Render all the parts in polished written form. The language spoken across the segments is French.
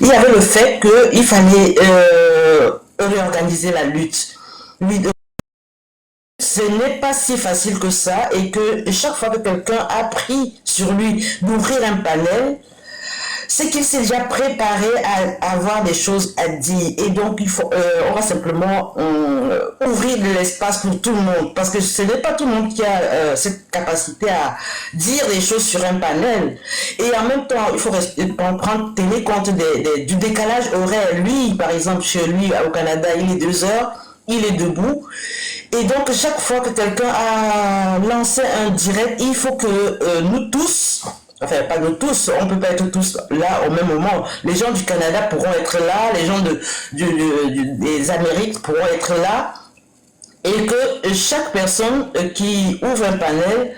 il y avait le fait qu'il fallait réorganiser la lutte. Ce n'est pas si facile que ça et que chaque fois que quelqu'un a pris sur lui d'ouvrir un panel, c'est qu'il s'est déjà préparé à avoir des choses à dire. Et donc, on va simplement ouvrir de l'espace pour tout le monde. Parce que ce n'est pas tout le monde qui a cette capacité à dire des choses sur un panel. Et en même temps, il faut tenir compte du décalage horaire. Lui, par exemple, chez lui, au Canada, il est 2 heures. Il est debout. Et donc, chaque fois que quelqu'un a lancé un direct, il faut que nous tous, enfin pas nous tous, on ne peut pas être tous là au même moment. Les gens du Canada pourront être là, les gens des Amériques pourront être là, et que chaque personne qui ouvre un panel,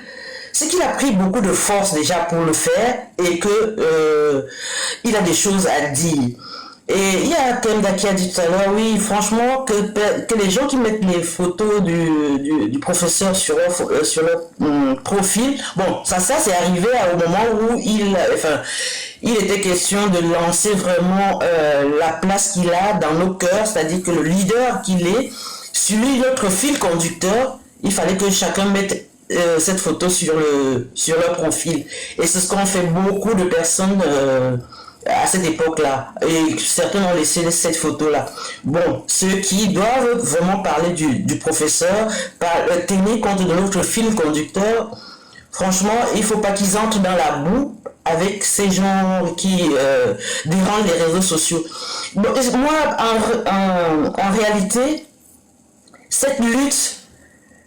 c'est qu'il a pris beaucoup de force déjà pour le faire et que il a des choses à dire. Et il y a Kenda qui a dit tout à l'heure, oui, franchement, que les gens qui mettent les photos du professeur sur leur profil, bon, ça c'est arrivé au moment où il était question de lancer vraiment la place qu'il a dans nos cœurs, c'est-à-dire que le leader qu'il est, sur notre fil conducteur, il fallait que chacun mette cette photo sur leur profil. Et c'est ce qu'ont fait beaucoup de personnes à cette époque-là. Et certains ont laissé cette photo-là. Bon, ceux qui doivent vraiment parler du professeur, tenir compte de notre fil conducteur, franchement, il ne faut pas qu'ils entrent dans la boue avec ces gens qui dérangent les réseaux sociaux. Bon, moi, en réalité, cette lutte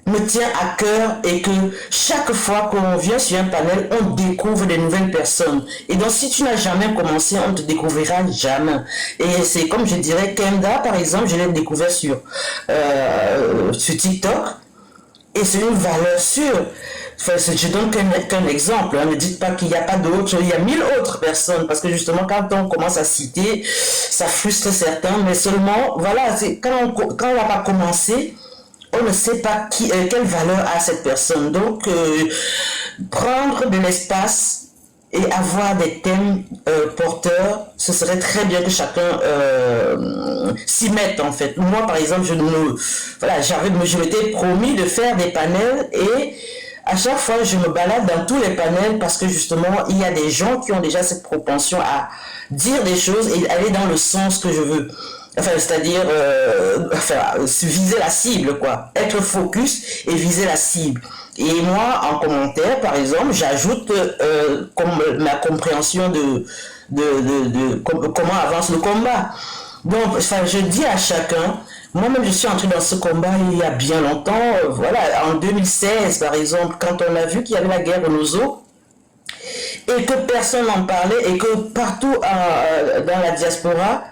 me tient à cœur et que chaque fois qu'on vient sur un panel, on découvre des nouvelles personnes. Et donc, si tu n'as jamais commencé, on ne te découvrira jamais. Et c'est comme je dirais, Kenda, par exemple, je l'ai découvert sur TikTok. Et c'est une valeur sûre. Enfin, je donne qu'un exemple. Ne dites pas qu'il n'y a pas d'autres. Il y a 1000 autres personnes. Parce que justement, quand on commence à citer, ça frustre certains. Mais seulement, voilà, quand on n'a pas commencé, on ne sait pas quelle valeur a cette personne. Donc, prendre de l'espace et avoir des thèmes porteurs, ce serait très bien que chacun s'y mette en fait. Moi, par exemple, je m'étais promis de faire des panels et à chaque fois, je me balade dans tous les panels parce que justement, il y a des gens qui ont déjà cette propension à dire des choses et aller dans le sens que je veux. Enfin, c'est-à-dire viser la cible, quoi. Être focus et viser la cible. Et moi, en commentaire, par exemple, j'ajoute ma compréhension de comment avance le combat. Donc, je dis à chacun, moi-même, je suis entré dans ce combat il y a bien longtemps. Voilà, en 2016, par exemple, quand on a vu qu'il y avait la guerre au Nozo, et que personne n'en parlait, et que partout dans la diaspora,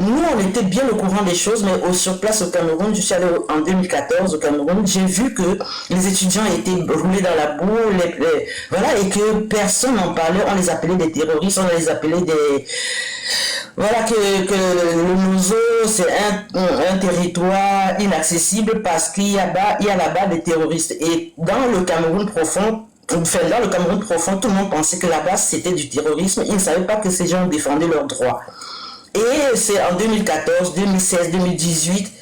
nous, on était bien au courant des choses, mais sur place au Cameroun, je suis allé en 2014 au Cameroun, j'ai vu que les étudiants étaient roulés dans la boue, voilà, et que personne n'en parlait, on les appelait des terroristes, on les appelait des... Voilà, que le Nozo, c'est un territoire inaccessible parce qu'il y a là-bas des terroristes. Et dans le Cameroun profond, tout le monde pensait que là-bas, c'était du terrorisme. Ils ne savaient pas que ces gens défendaient leurs droits. Et c'est en 2014, 2016, 2018,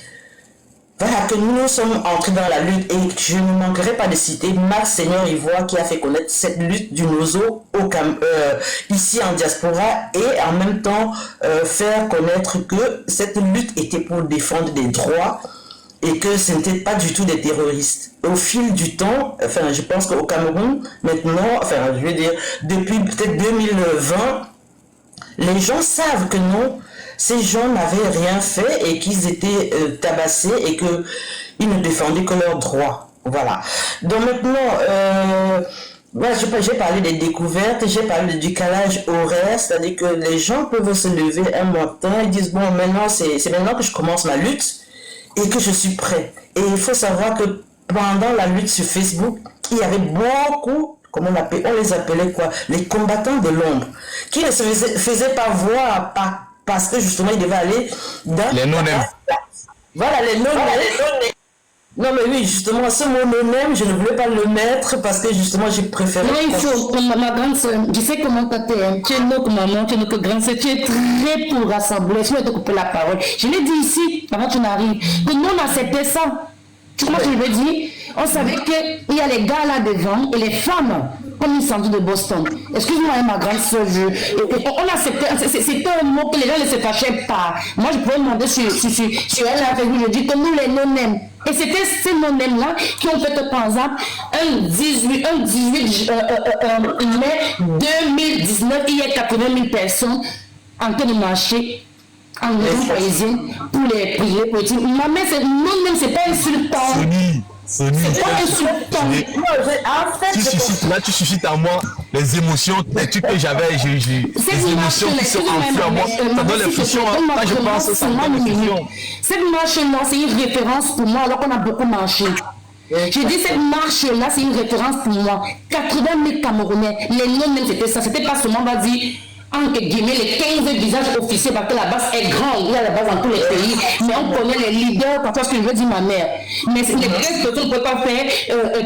voilà, que nous sommes entrés dans la lutte et je ne manquerai pas de citer Max Seigneur Ivoire qui a fait connaître cette lutte du Nozo ici en diaspora et en même temps faire connaître que cette lutte était pour défendre des droits et que ce n'était pas du tout des terroristes. Au fil du temps, enfin je pense qu'au Cameroun, maintenant, enfin je veux dire, depuis peut-être 2020, les gens savent que non, ces gens n'avaient rien fait et qu'ils étaient tabassés et qu'ils ne défendaient que leurs droits. Voilà. Donc maintenant, j'ai parlé des découvertes, j'ai parlé du décalage horaire, c'est-à-dire que les gens peuvent se lever un matin et disent, bon, maintenant, c'est maintenant que je commence ma lutte et que je suis prêt. Et il faut savoir que pendant la lutte sur Facebook, il y avait beaucoup, comment on les appelait quoi, les combattants de l'ombre, qui ne se faisaient pas voir parce que justement ils devaient aller dans... Les non-nèmes. Voilà, les non-nèmes. Non, mais oui, justement, ce mot no-name, je ne voulais pas le mettre parce que justement, j'ai préféré. Non, il faut, comme ma grande soeur, je sais comment tu es, tu es notre maman, tu es notre grande soeur, tu es très pour rassembler, je vais te couper la parole. Je l'ai dit ici, avant que tu n'arrives, que nous on acceptait ça. Tu vois ce que je veux dire? On savait qu'il y a les gars là devant et les femmes, comme ils sont de Boston. Excuse-moi, ma grande soeur, on acceptait, c'était un mot que les gens ne se fâchaient pas. Moi, je pouvais demander sur elle, je dis que nous les non-nèmes. Et c'était ces non-nèmes-là qui ont fait, par exemple, un 18 mai 2019, il y a 80 000 personnes en train de marcher en région parisienne pour les prier, pour dire, maman, non-nème, c'est pas insultant. C'est pas insultant. Là, tu suscites à moi les émotions, les trucs que j'avais, les émotions qui sont enfouies en moi. Ça donne les frictions. Quand je pense, ça donne les frictions. Cette marche-là, c'est une référence pour moi, alors qu'on a beaucoup marché. Je dis cette marche-là, c'est une référence pour moi. 80 000 Camerounais, les non-mêmes, c'était ça. C'était pas seulement, on va dire, entre guillemets, les 15 visages officiels, parce que la base est grande, il y a la base dans tous les pays, mais on connaît les leaders, parfois ce que je veux dire ma mère. Mais les 15 personnes ne peuvent pas faire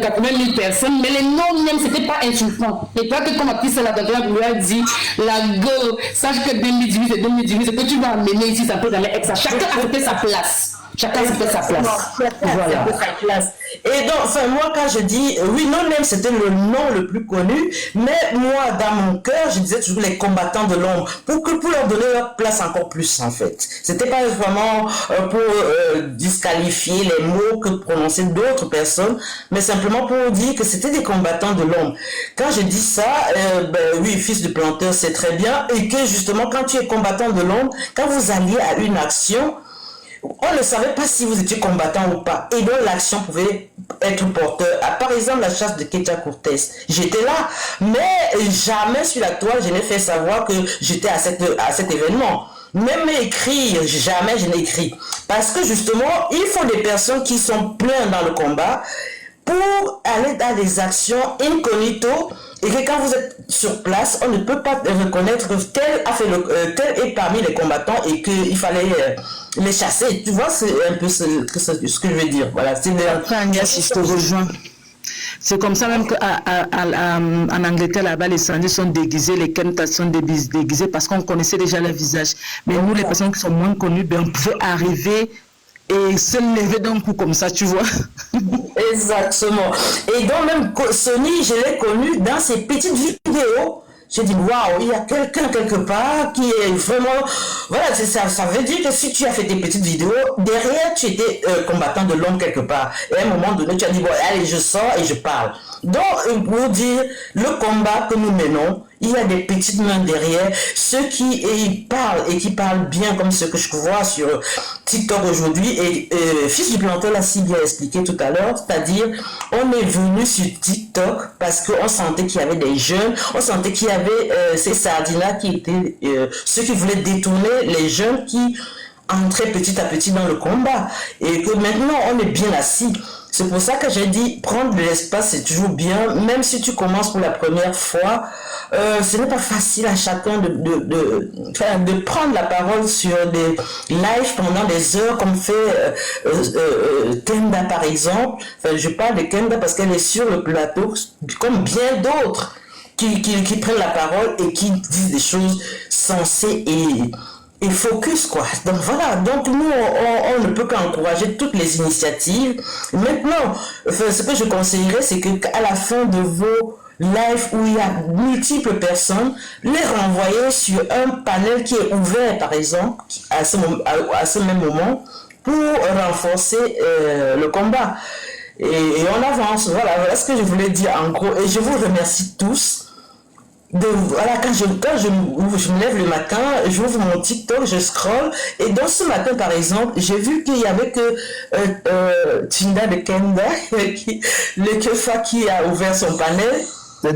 80 000 personnes, mais les non-mêmes, c'était pas insultant. Et toi, que comme ma petite sœur, la lui a dit, la gueule, sache que 2018, c'est 2018, c'est que tu vas amener ici, ça peut jamais être ça. Chacun a fait sa place. Chacun a fait sa place. Voilà. Et donc, enfin, moi, quand je dis, oui, non-name, c'était le nom le plus connu, mais moi, dans mon cœur, je disais toujours les combattants de l'ombre, pour leur donner leur place encore plus, en fait. C'était pas vraiment pour disqualifier les mots que prononçaient d'autres personnes, mais simplement pour dire que c'était des combattants de l'ombre. Quand je dis ça, oui, fils du planteur, c'est très bien, et que justement, quand tu es combattant de l'ombre, quand vous alliez à une action, on ne savait pas si vous étiez combattant ou pas. Et donc l'action pouvait être porteur. Par exemple, la chasse de Ketia Cortez. J'étais là, mais jamais sur la toile, je n'ai fait savoir que j'étais à cet événement. Même écrire, jamais je n'ai écrit. Parce que justement, il faut des personnes qui sont pleines dans le combat pour aller dans des actions incognito. Et que quand vous êtes sur place, on ne peut pas reconnaître que tel est parmi les combattants et qu'il fallait les chasser. Tu vois, c'est un peu ce que je veux dire. Voilà, c'est Agnès, je te rejoins. C'est comme ça même qu'en Angleterre, là-bas, les Sandis sont déguisés, les Kentas sont déguisés parce qu'on connaissait déjà leur visage. Mais nous, les personnes qui sont moins connues, ben, on pouvait arriver et se lever d'un coup comme ça, tu vois. Exactement. Et donc même Sony, je l'ai connu dans ses petites vidéos. J'ai dit, waouh, il y a quelqu'un quelque part qui est vraiment... Voilà, ça veut dire que si tu as fait tes petites vidéos, derrière, tu étais combattant de l'homme quelque part. Et à un moment donné, tu as dit, bon, allez, je sors et je parle. Donc, pour dire, le combat que nous menons, il y a des petites mains derrière, ceux qui parlent et qui parlent bien comme ce que je vois sur TikTok aujourd'hui. Et Fils du planteur l'a si bien expliqué tout à l'heure, c'est-à-dire on est venu sur TikTok parce qu'on sentait qu'il y avait des jeunes, on sentait qu'il y avait ces sardines-là qui étaient ceux qui voulaient détourner les jeunes qui entraient petit à petit dans le combat. Et que maintenant on est bien assis. C'est pour ça que j'ai dit, prendre de l'espace, c'est toujours bien, même si tu commences pour la première fois, ce n'est pas facile à chacun de prendre la parole sur des lives pendant des heures, comme fait Kenda par exemple. Enfin, je parle de Kenda parce qu'elle est sur le plateau, comme bien d'autres qui prennent la parole et qui disent des choses sensées et focus, quoi. Donc voilà, donc nous on ne peut qu'encourager toutes les initiatives. Maintenant, ce que je conseillerais, c'est qu'à la fin de vos lives où il y a multiples personnes, les renvoyer sur un panel qui est ouvert, par exemple, à ce même moment, pour renforcer le combat. Et on avance. Voilà ce que je voulais dire en gros. Et je vous remercie tous. Voilà, quand je me lève le matin, j'ouvre mon TikTok, je scroll, et dans ce matin par exemple, j'ai vu qu'il y avait que Tinda de Kenda, le Kefa qui a ouvert son panel.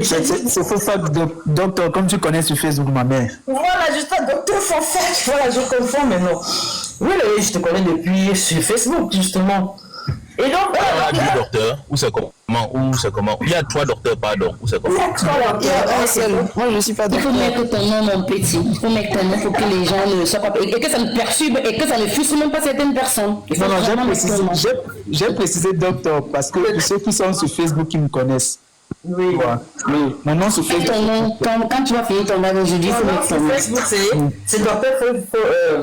C'est Fofa, docteur, comme tu connais sur Facebook, ma mère. Voilà, juste un docteur Fofa, voilà, je confonds, mais non. Oui, je te connais depuis sur Facebook, justement. Et donc, on a 2 docteurs, ou c'est comment? Il y a 3 docteurs, pardon, ou c'est comment? Il y a un seul. Moi, je ne suis pas Il faut docteur. mettre ton nom, mon petit. Il faut mettre ton nom pour que les gens ne soient pas... Et que ça ne perturbe et que ça ne frustre même pas certaines personnes. Il faut Non, vraiment mettre ton nom. j'ai précisé docteur parce que pour ceux qui sont sur Facebook qui me connaissent. oui. Oui, mon nom sur Mets Facebook. ton nom. Quand tu vas finir ton live aujourd'hui, il faut mettre ton nom. Facebook, c'est docteur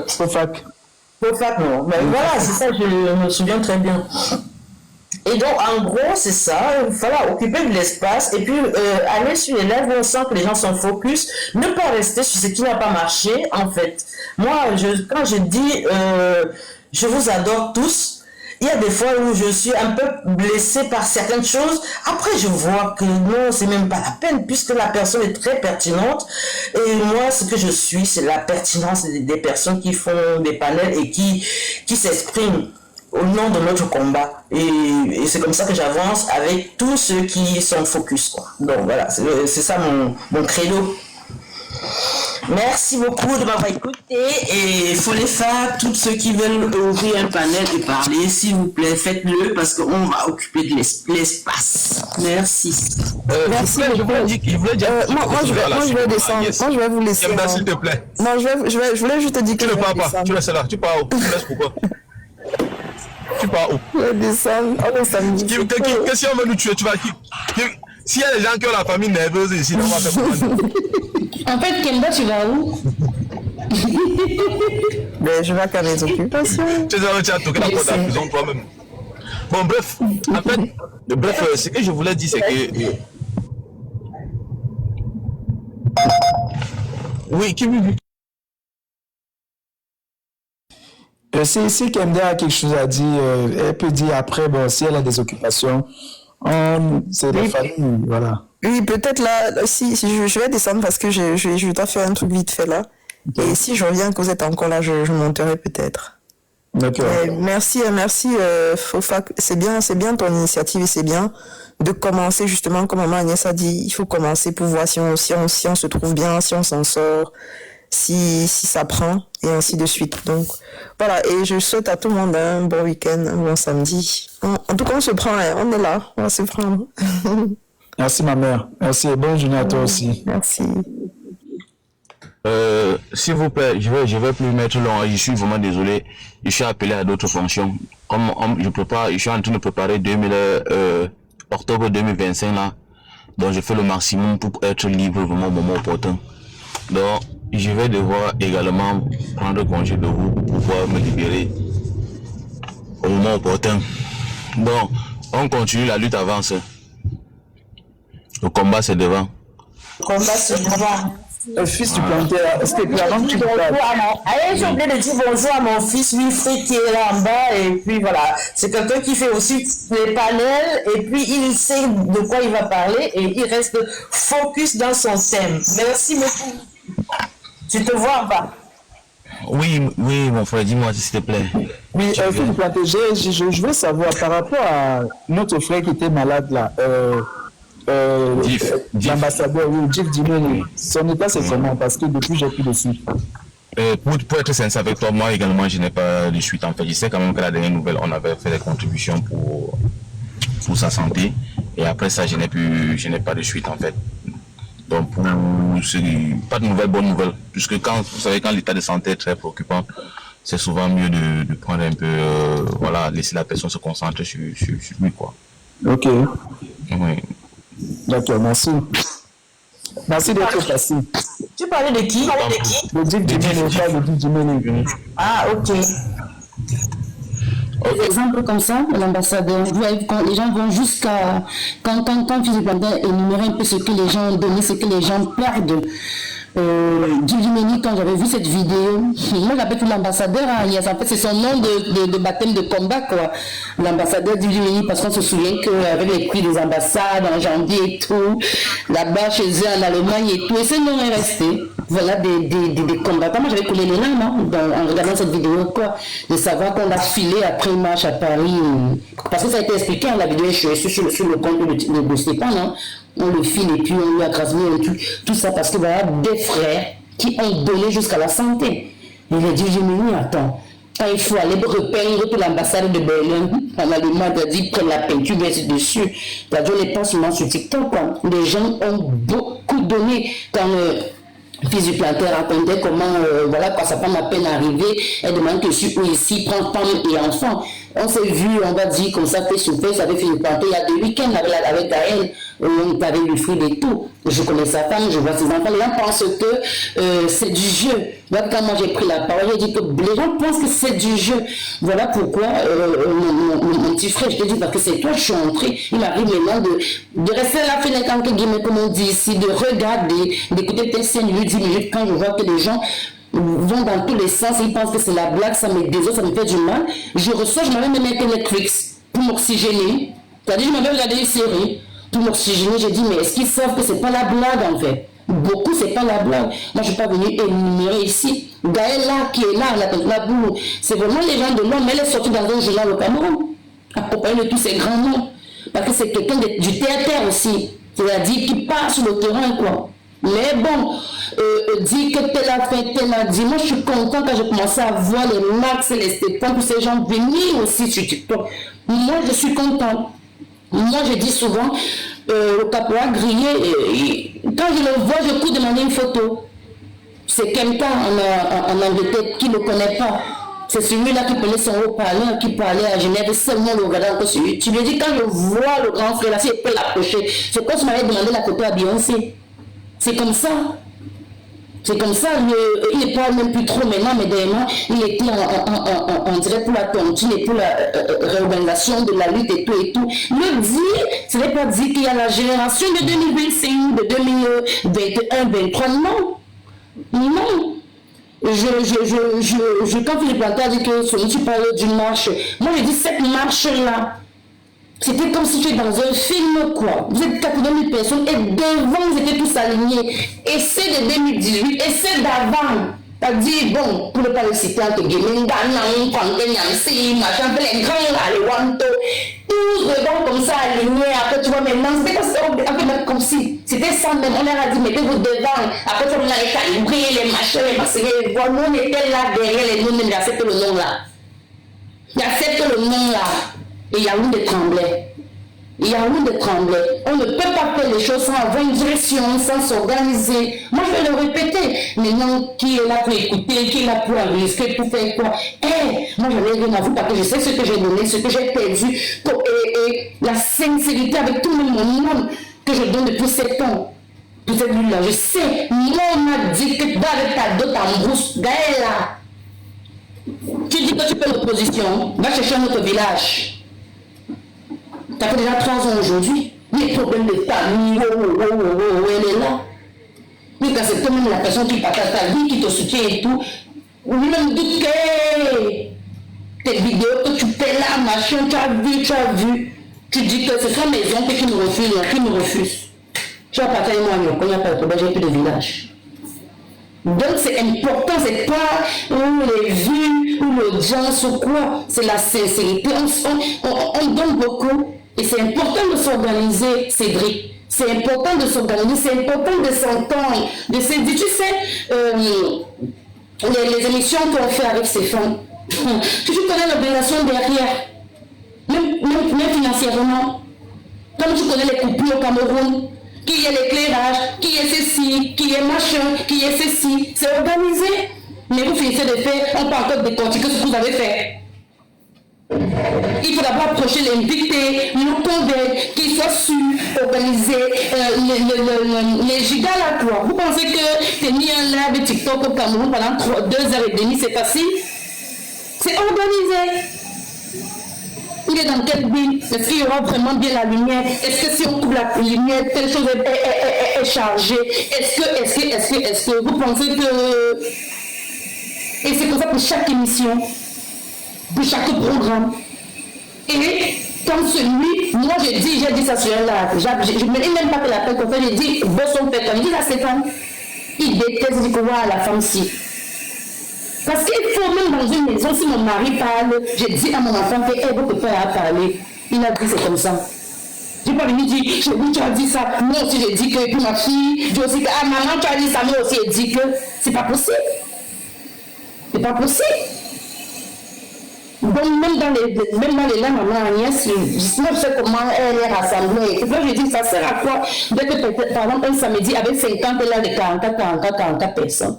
Fofac. Fofac, non. Mais voilà, c'est ça, je me souviens très bien. Et donc, en gros, c'est ça. Il faut occuper de l'espace et puis aller sur les lives où on sent que les gens sont focus. Ne pas rester sur ce qui n'a pas marché, en fait. Moi, quand je dis je vous adore tous, il y a des fois où je suis un peu blessée par certaines choses. Après, je vois que non, c'est même pas la peine puisque la personne est très pertinente. Et moi, ce que je suis, c'est la pertinence des personnes qui font des panels et qui s'expriment au nom de notre combat. Et c'est comme ça que j'avance avec tous ceux qui sont focus, quoi. Donc voilà, c'est ça mon credo. Merci beaucoup de m'avoir écouté et Folefa, tous ceux qui veulent ouvrir un panel et parler, s'il vous plaît, faites-le parce qu'on va occuper de l'espace. Merci. Merci beaucoup. Moi, je vais descendre. Moi, je vais vous laisser. S'il te plaît. Non, je voulais juste te dire que Tu je ne vais pars pas. descendre. Tu restes là. Tu pars où? Tu restes pourquoi? Tu pars où? Je vais descendre. On est samedi. Que si on veut nous tuer, tu vas qui? S'il y a des gens qui ont la famille nerveuse ici, on va faire comment? En fait, Kemba, tu vas où? Mais je vais à mes occupations. Tu as toqué la porte de la prison toi-même. Bon, bref, en fait, ce que je voulais dire, c'est que... Oui, qui me... Si Kemda a quelque chose à dire, elle peut dire après, bon, si elle a des occupations, c'est la famille, voilà. Oui, peut-être là, si je vais descendre parce que je dois faire un truc vite fait là. Et si je reviens, que vous êtes encore là, je monterai peut-être. D'accord. Merci, Fofac. C'est bien ton initiative et c'est bien de commencer justement, comme maman Agnès a dit, il faut commencer pour voir si on se trouve bien, si on s'en sort, si ça prend et ainsi de suite. Donc voilà, et je souhaite à tout le monde un bon week-end, un bon samedi. En tout cas, on se prend, on est là, on va se prendre. Merci ma mère. Merci et bonne journée à toi aussi. Merci. S'il vous plaît, je vais plus mettre long. Je suis vraiment désolé. Je suis appelé à d'autres fonctions. Comme je suis en train de préparer octobre 2025 là. Donc je fais le maximum pour être libre vraiment au moment opportun. Donc je vais devoir également prendre congé de vous pour pouvoir me libérer au moment opportun. Donc on continue, la lutte avance. Le combat c'est devant. Combat c'est devant. Fils du planteur, est-ce que avant que tu parles... Allez, j'ai oublié de dire bonjour à mon fils Wilfried qui est là en bas. Et puis voilà, c'est quelqu'un qui fait aussi les panels. Et puis il sait de quoi il va parler. Et il reste focus dans son thème. Merci beaucoup. Tu te vois en bas? Oui, mon frère, dis-moi s'il te plaît. Oui, fils du planteur, je veux savoir par rapport à notre frère qui était malade là. L'ambassadeur, oui, Jeff Dimoni, son état c'est comment? Parce que depuis j'ai plus de suite. Pour être sincère avec toi, moi également je n'ai pas de suite en fait. Je sais quand même que la dernière nouvelle, on avait fait des contributions pour sa santé. Et après ça, je n'ai pas de suite en fait. Donc pas de nouvelles, bonnes nouvelles. Puisque vous savez, quand l'état de santé est très préoccupant, c'est souvent mieux de prendre un peu, laisser la personne se concentrer sur lui quoi. Ok. Oui. D'accord, merci. Merci d'être passé. Tu parlais de qui? Le Jeff Dimoni. Ah, ok. Des exemples comme ça, l'ambassadeur, vous voyez, quand les gens vont jusqu'à... Quand tu énumérer un peu ce que les gens ont donné, ce que les gens perdent. Djimeni, quand j'avais vu cette vidéo, moi j'appelle tout l'ambassadeur, en fait c'est son nom de baptême de combat quoi, l'ambassadeur Djimeni, parce qu'on se souvient qu'avec les prix des ambassades en janvier et tout, là-bas chez eux en Allemagne et tout, et ce nom est resté. Voilà des combattants. Moi j'avais coulé les larmes en regardant cette vidéo quoi, de savoir qu'on a filé après une marche à Paris, parce que ça a été expliqué la vidéo est sur le compte de Stéphane, hein. On le file et puis on lui a grâce tout ça parce que voilà des frères qui ont donné jusqu'à la santé. Il a dit, attends, il faut aller repeindre toute l'ambassade de Berlin. En Allemagne, on a dit prendre la peinture, verser dessus. C'est-à-dire, on n'est pas seulement sur TikTok, quoi. Les gens ont beaucoup donné quand fils du planteur racontait comment, voilà, quand sa femme a peine arrivé, elle demande que je suis ici, prend femme et enfant. On s'est vu, on va dire, comme ça, fait souffler, ça avait fait le planteur. Il y a 2 week-ends avec Gaël, on avait le fruit et tout. Je connais sa femme, je vois ses enfants. Les gens pensent que c'est du jeu. Moi, quand moi j'ai pris la parole, j'ai dit que les gens pensent que c'est du jeu. Voilà pourquoi mon petit frère, je te dis, parce que c'est toi, je suis entrée. Il m'arrive maintenant de rester à la fenêtre, entre guillemets, comme on dit ici, de regarder, d'écouter peut-être 5 minutes, 10 minutes, quand je vois que les gens vont dans tous les sens, ils pensent que c'est la blague, ça me désole, ça me fait du mal. Je reçois, je m'avais même mis Netflix pour m'oxygéner. C'est-à-dire, je m'avais regardé une série pour m'oxygéner. J'ai dit, mais est-ce qu'ils savent que c'est pas la blague en fait? Beaucoup, c'est pas la blague. Moi, je ne suis pas venue énumérer ici. Gaël là, qui est là, la boule, c'est vraiment les gens de l'homme. Elle est sortie dans un journal au Cameroun, accompagnée de tous ces grands noms. Parce que c'est quelqu'un du terre-terre aussi. C'est-à-dire qui part sur le terrain, quoi. Mais bon, dit que tel a fait, tel a dit. Moi, je suis content quand j'ai commencé à voir les Max et les Stéphane, tous ces gens venir aussi sur TikTok. Moi, je suis content. Moi, je dis souvent, le caporal grillé, quand je le vois, je cours demander une photo. C'est quelqu'un en Angleterre qui ne le connaît pas. C'est celui-là qui prenait son haut-parleur, qui parlait à Genève, seulement le regardant encore sur YouTube. Tu me dis, quand je vois le grand frère là, si je peux l'approcher, c'est comme si je m'avais demandé la photo à Beyoncé. C'est comme ça. C'est comme ça, il n'est pas même plus trop maintenant, mais dernièrement, il était on dirait pour la tontine et pour la réorganisation de la lutte et tout et tout. Le dire, ce n'est pas dire qu'il y a la génération de 2025, de 2021-2023, non. Non. Quand Philippe Planteur a dit que tu parlais d'une marche, moi je dis cette marche-là, c'était comme si tu étais dans un film, quoi. Vous êtes 80 000 personnes et devant, vous étiez tous alignés. Et c'est de 2018, et c'est d'avant. C'est-à-dire, bon, pour ne pas le citer, entre guillemets, Ganang, Kwanten, Yamsi, machin, les grands là, les Wanto, tous devant comme ça alignés. Après, tu vois, maintenant, c'était comme si, c'était ça même. On leur a dit, mettez-vous devant. Après, tu vois, on a calibré les machins, les masqués, les voix. Nous, on était là derrière les noms, il accepte le nom là. Il accepte le nom là. Et Yaoundé tremblait. Yaoundé tremblait. On ne peut pas faire les choses sans avoir une direction, sans s'organiser. Moi, je vais le répéter. Maintenant, qui est là pour écouter, qui est là pour enregistrer, pour faire quoi? Moi, je n'ai rien à vous parce que je sais ce que j'ai donné, ce que j'ai perdu. Et la sincérité avec tout le monde que je donne depuis 7 ans. Pour cette lutte-là, je sais. Moi, on m'a dit que dans ta dot en brousse, Gaëlla, tu dis que tu fais l'opposition, va chercher un autre village. Ça fait déjà 3 ans aujourd'hui. Les problèmes de famille, elle est là. Mais quand c'est toi-même la personne qui partage ta vie, qui te soutient et tout, même doute que tes vidéos que tu fais là, machin, tu as vu. Tu dis que ce sont mes oncles qui me refusent. Tu vas partager moi, il n'y a pas de problème, j'ai plus de village. Donc c'est important, c'est pas les vues ou l'audience ou quoi, c'est la sincérité. On donne beaucoup. Et c'est important de s'organiser, Cédric. C'est important de s'organiser, c'est important de s'entendre, de se dire, tu sais, les émissions qu'on fait avec ces femmes, tu connais l'organisation derrière, même financièrement, comme tu connais les coupures au Cameroun, qui est l'éclairage, qui est ceci, qui est machin, qui est ceci, c'est organisé. Mais vous finissez de faire, on peut encore décortiquer ce que vous avez fait. Il faut d'abord approcher l'invité, nous convaincre, qu'il soit sûr, organiser les gigas là, quoi. Vous pensez que tenir un live TikTok au Cameroun pendant 2h30, c'est facile? C'est organisé. Il est dans quelle ville? Est-ce qu'il y aura vraiment bien la lumière? Est-ce que si on coupe la lumière, telle chose est chargée? Est-ce que vous pensez que... Et c'est comme ça pour chaque émission. Pour chaque programme. Et comme celui, moi j'ai dit ça sur un live, je ne me dis même pas que la peine qu'on fait, j'ai dit, Bosson fait comme, il dit à Stéphane, il déteste, il dit que voilà la femme-ci. Parce qu'il faut même dans une maison, si mon mari parle, j'ai dit à mon enfant que votre père a parlé, il a dit c'est comme ça. J'ai pas venu dire, tu as dit ça, moi aussi j'ai dit que, puis ma fille, j'ai aussi dit, ah maman tu as dit ça, moi aussi j'ai dit que, c'est pas possible. C'est pas possible. Donc, même dans les là, maman Agnès, je sais comment elle est rassemblée. C'est ça que je dis, ça sert à quoi? Dès que, par exemple, un samedi, avec 50 là, de 44 personnes.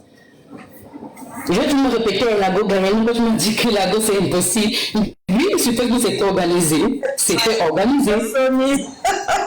Je vais toujours me répéter à Lago Gaël, quand je me dis que Lago c'est impossible. Lui, sur Facebook, c'était organisé. C'était organisé.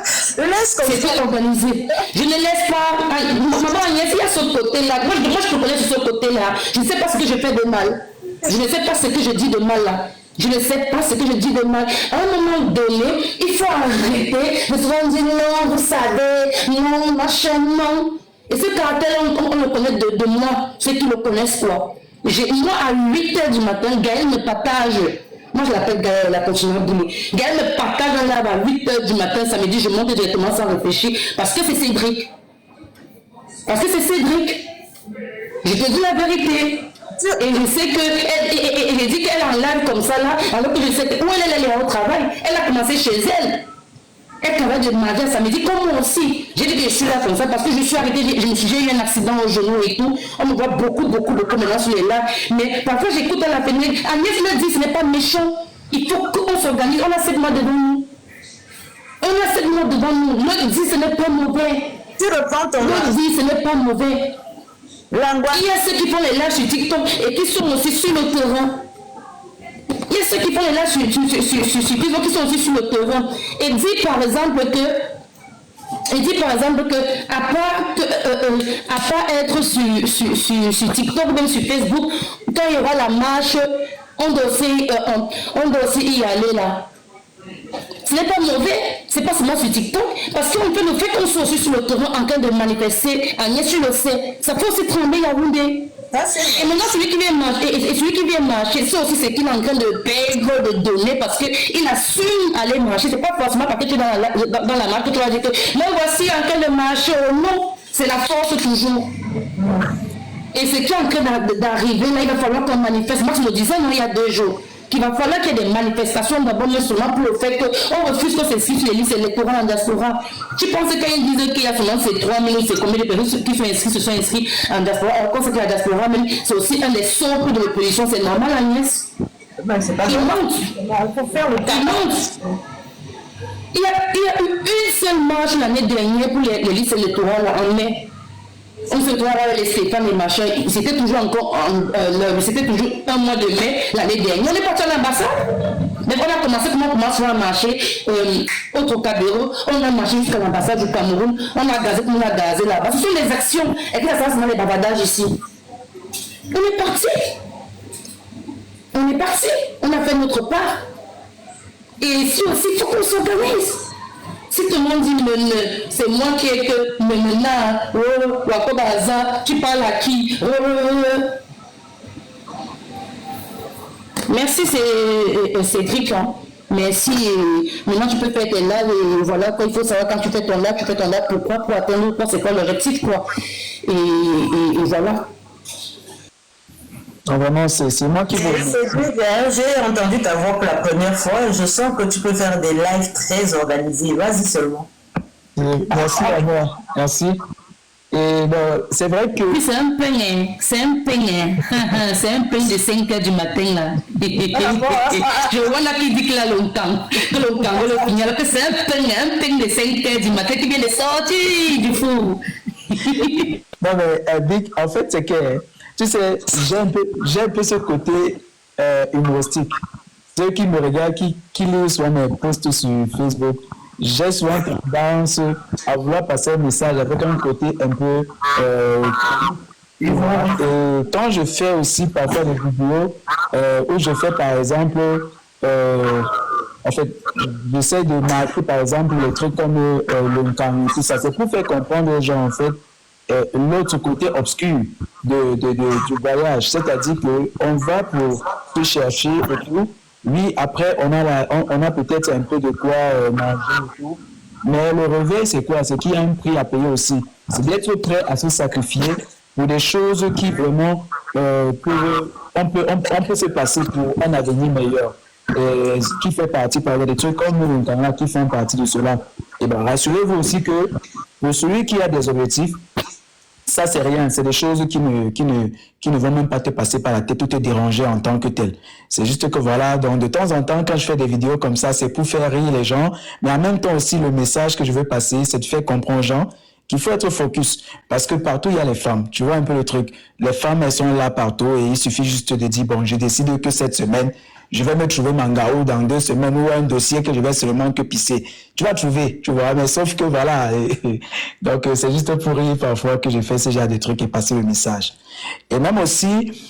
C'était organisé. Je ne laisse pas. Maman Agnès, il y a ce côté-là. Moi, je te connais sur ce côté-là. Je ne sais pas ce que je fais de mal. Je ne sais pas ce que je dis de mal là. Je ne sais pas ce que je dis de mal. À un moment donné, il faut arrêter de se dire non, vous savez, non, machin, non. Et ce caractère, on le connaît de moi, ceux qui le connaissent quoi. Moi, à 8h du matin, Gaël me partage. Moi, je l'appelle Gaël, la continuelle boulot. Gaël me partage un live à 8h du matin, samedi, je monte directement sans réfléchir, parce que c'est Cédric. Parce que c'est Cédric. Je te dis la vérité. Et je sais que, et je dis qu'elle est en live comme ça là, alors que je sais où elle est au travail. Elle a commencé chez elle. Elle travaille de mardi à samedi, comme moi aussi. J'ai dit que je suis là comme ça parce que je suis arrêtée, j'ai eu un accident au genou et tout. On me voit beaucoup maintenant sur les lives. Mais parfois j'écoute à la fenêtre. Agnès me dit, ce n'est pas méchant. Il faut qu'on s'organise. On a 7 mois devant nous. L'autre dit, ce n'est pas mauvais. Tu reprends ton L'autre dit, ce n'est pas mauvais. Il y a ceux qui font les lives sur TikTok et qui sont aussi sur le terrain. Il y a ceux qui font les lives sur TikTok qui sont aussi sur le terrain. Et dit par exemple que à part être sur TikTok, même sur Facebook, quand il y aura la marche, on doit aussi y aller là. Ce n'est pas mauvais, c'est pas seulement sur TikTok, parce qu'on peut le fait qu'on soit aussi sur le terrain en train de manifester, Agnès, tu le sais, ça peut aussi trembler Yaoundé. Et maintenant, celui qui vient marcher, c'est aussi ce qu'il est en train de perdre, de donner, parce qu'il assume aller marcher. C'est pas forcément parce que tu es dans la marche que tu vas dire que moi voici en train de marcher. Non, c'est la force toujours. Et ce qui est en train d'arriver, là, il va falloir qu'on manifeste. Moi, je me disais, non, il y a 2 jours. Qu'il va falloir qu'il y ait des manifestations d'abord, mais seulement pour le fait qu'on refuse que ces siffles les listes électorales en diaspora. Tu penses que quand ils disent qu'il y a seulement ces 3 000 ou c'est combien de personnes qui sont inscrits, se sont inscrits en diaspora, alors qu'on sait que la diaspora, même, c'est aussi un des socles de l'opposition, c'est normal, Agnès. C'est pas il monte. Il faut faire le Il monte. Il y a eu une seule marche l'année dernière pour les listes électorales en mai. On se trouve avec les Stéphane et machin, c'était toujours encore c'était toujours un mois de mai l'année dernière. On est parti à l'ambassade. Mais on a commencé, comment on commence à marcher au Trocadéro, on a marché jusqu'à l'ambassade du Cameroun, on a gazé là-bas. Ce sont les actions, et puis ça, c'est les bavardages ici. On est parti, on a fait notre part. Et ici aussi, il faut qu'on s'organise. Si tout le monde dit c'est moi qui ai que tu parles à qui? Merci Cédric. Hein. Merci. Maintenant tu peux faire tes lives et voilà quoi, il faut savoir quand tu fais ton live, pourquoi, pour atteindre quoi, c'est quoi le rectif quoi. Et voilà. Non, vraiment, c'est moi qui vous... J'ai entendu ta voix pour la première fois et je sens que tu peux faire des lives très organisés. Vas-y seulement. Merci d'abord. Merci. Et bon, c'est vrai que... Oui, c'est un pain de 5h du matin là. Je vois là qui dit qu'il a longtemps. Que c'est un pain de 5h du matin qui vient de sortir du four. Non mais Dick, en fait c'est que... Tu sais, j'ai un peu ce côté humoristique. Ceux qui me regardent, qui lisent souvent mes posts sur Facebook, j'ai souvent tendance à vouloir passer un message avec un côté un peu... et quand je fais aussi parfois des vidéos où je fais par exemple... en fait, j'essaie de marquer par exemple les trucs comme le Nkang, tout ça. C'est pour faire comprendre aux gens en fait l'autre côté obscur du voyage, c'est-à-dire qu'on va pour se chercher et tout. Oui, après, on a peut-être un peu de quoi manger et tout. Mais le réveil, c'est quoi? C'est qu'il y a un prix à payer aussi. C'est d'être prêt à se sacrifier pour des choses qui vraiment, on peut se passer pour un avenir meilleur. Qui fait partie, par exemple, des trucs comme nous, qui font partie de cela. Et bien, rassurez-vous aussi que pour celui qui a des objectifs, ça c'est rien, c'est des choses qui ne vont même pas te passer par la tête ou te déranger en tant que tel. C'est juste que voilà, donc de temps en temps, quand je fais des vidéos comme ça, c'est pour faire rire les gens, mais en même temps aussi, le message que je veux passer, c'est de faire comprendre aux gens qu'il faut être focus, parce que partout il y a les femmes, tu vois un peu le truc, les femmes elles sont là partout et il suffit juste de dire bon, je décide que cette semaine je vais me trouver Mangao dans 2 semaines ou un dossier que je vais seulement que pisser. Tu vas trouver, tu vois, mais sauf que voilà. Donc, c'est juste pour rire parfois que je fais ce genre de trucs et passer le message. Et même aussi,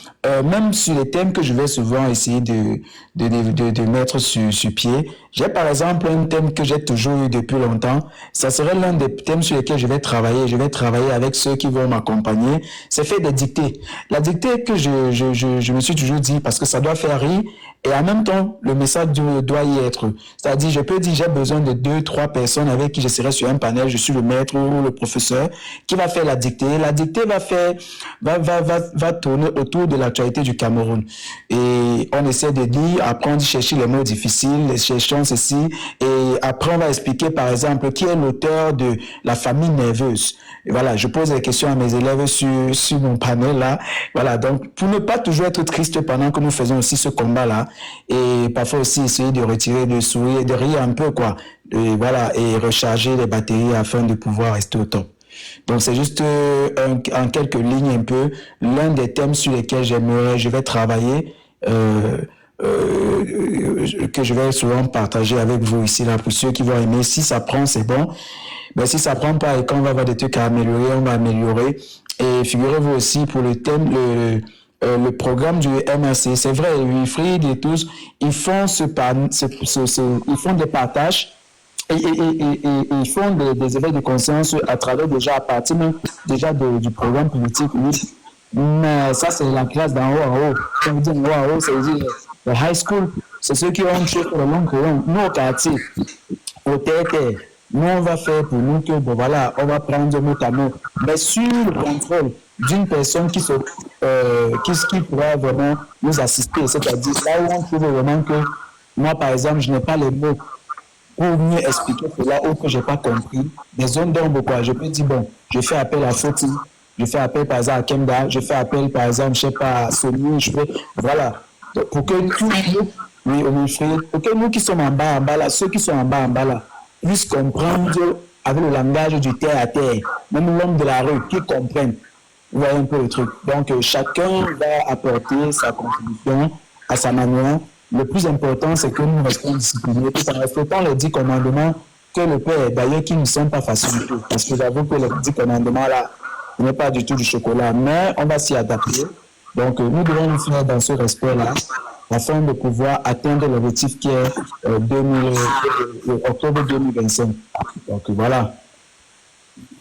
même sur les thèmes que je vais souvent essayer de mettre sur pied, j'ai par exemple un thème que j'ai toujours eu depuis longtemps. Ça serait l'un des thèmes sur lesquels je vais travailler. Je vais travailler avec ceux qui vont m'accompagner. C'est faire des dictées. La dictée que je me suis toujours dit, parce que ça doit faire rire, et en même temps, le message doit y être. C'est-à-dire, je peux dire, j'ai besoin de 2-3 personnes avec qui je serai sur un panel, je suis le maître ou le professeur, qui va faire la dictée. La dictée va tourner autour de l'actualité du Cameroun. Et on essaie de dire, après on dit chercher les mots difficiles, les cherchons ceci, et après on va expliquer, par exemple, qui est l'auteur de La famille nerveuse. Et voilà, je pose des questions à mes élèves sur mon panel là. Voilà, donc pour ne pas toujours être triste pendant que nous faisons aussi ce combat-là, et parfois aussi essayer de retirer le sourire, de rire un peu, quoi. Et voilà, et recharger les batteries afin de pouvoir rester au top. Donc c'est juste en quelques lignes un peu l'un des thèmes sur lesquels je vais travailler, que je vais souvent partager avec vous ici là pour ceux qui vont aimer. Si ça prend, c'est bon. Mais si ça prend pas et quand on va avoir des trucs à améliorer, on va améliorer. Et figurez-vous aussi pour le thème le programme du MRC, c'est vrai, Wilfried et tous, ils font ils font des partages et ils font des éveils de conscience à travers déjà, à partir même déjà du programme politique, oui. Mais ça, c'est la classe d'en haut en haut. Quand on dit en haut en haut, ça veut dire le high school, c'est ceux qui ont tué pour le long courant. Nous, au quartier, au TT, nous, on va faire pour nous que, bon, voilà, on va prendre mot à mot. Mais sur le contrôle d'une personne qui pourra vraiment nous assister, c'est-à-dire là où on trouve vraiment que moi, par exemple, je n'ai pas les mots pour mieux expliquer cela ou que je n'ai pas compris, des zones d'ombre, quoi. Je peux dire, bon, je fais appel à Foti, je fais appel par exemple à Kemba, je fais appel par exemple, je ne sais pas, à Sony, voilà. Donc, pour que tous nous, oui, pour que nous qui sommes en bas là, ceux qui sont en bas là, puissent comprendre avec le langage du terre à terre, même l'homme de la rue, qui comprenne. Vous voyez un peu le truc. Donc, chacun va apporter sa contribution à sa manière. Le plus important, c'est que nous restons disciplinés, tout en respectant les 10 commandements que le Père, d'ailleurs, qui ne sont pas faciles du tout. Parce que j'avoue que les 10 commandements, là, ce n'est pas du tout du chocolat, mais on va s'y adapter. Donc, nous devons nous faire dans ce respect-là, afin de pouvoir atteindre l'objectif qui est octobre 2025. Donc, voilà.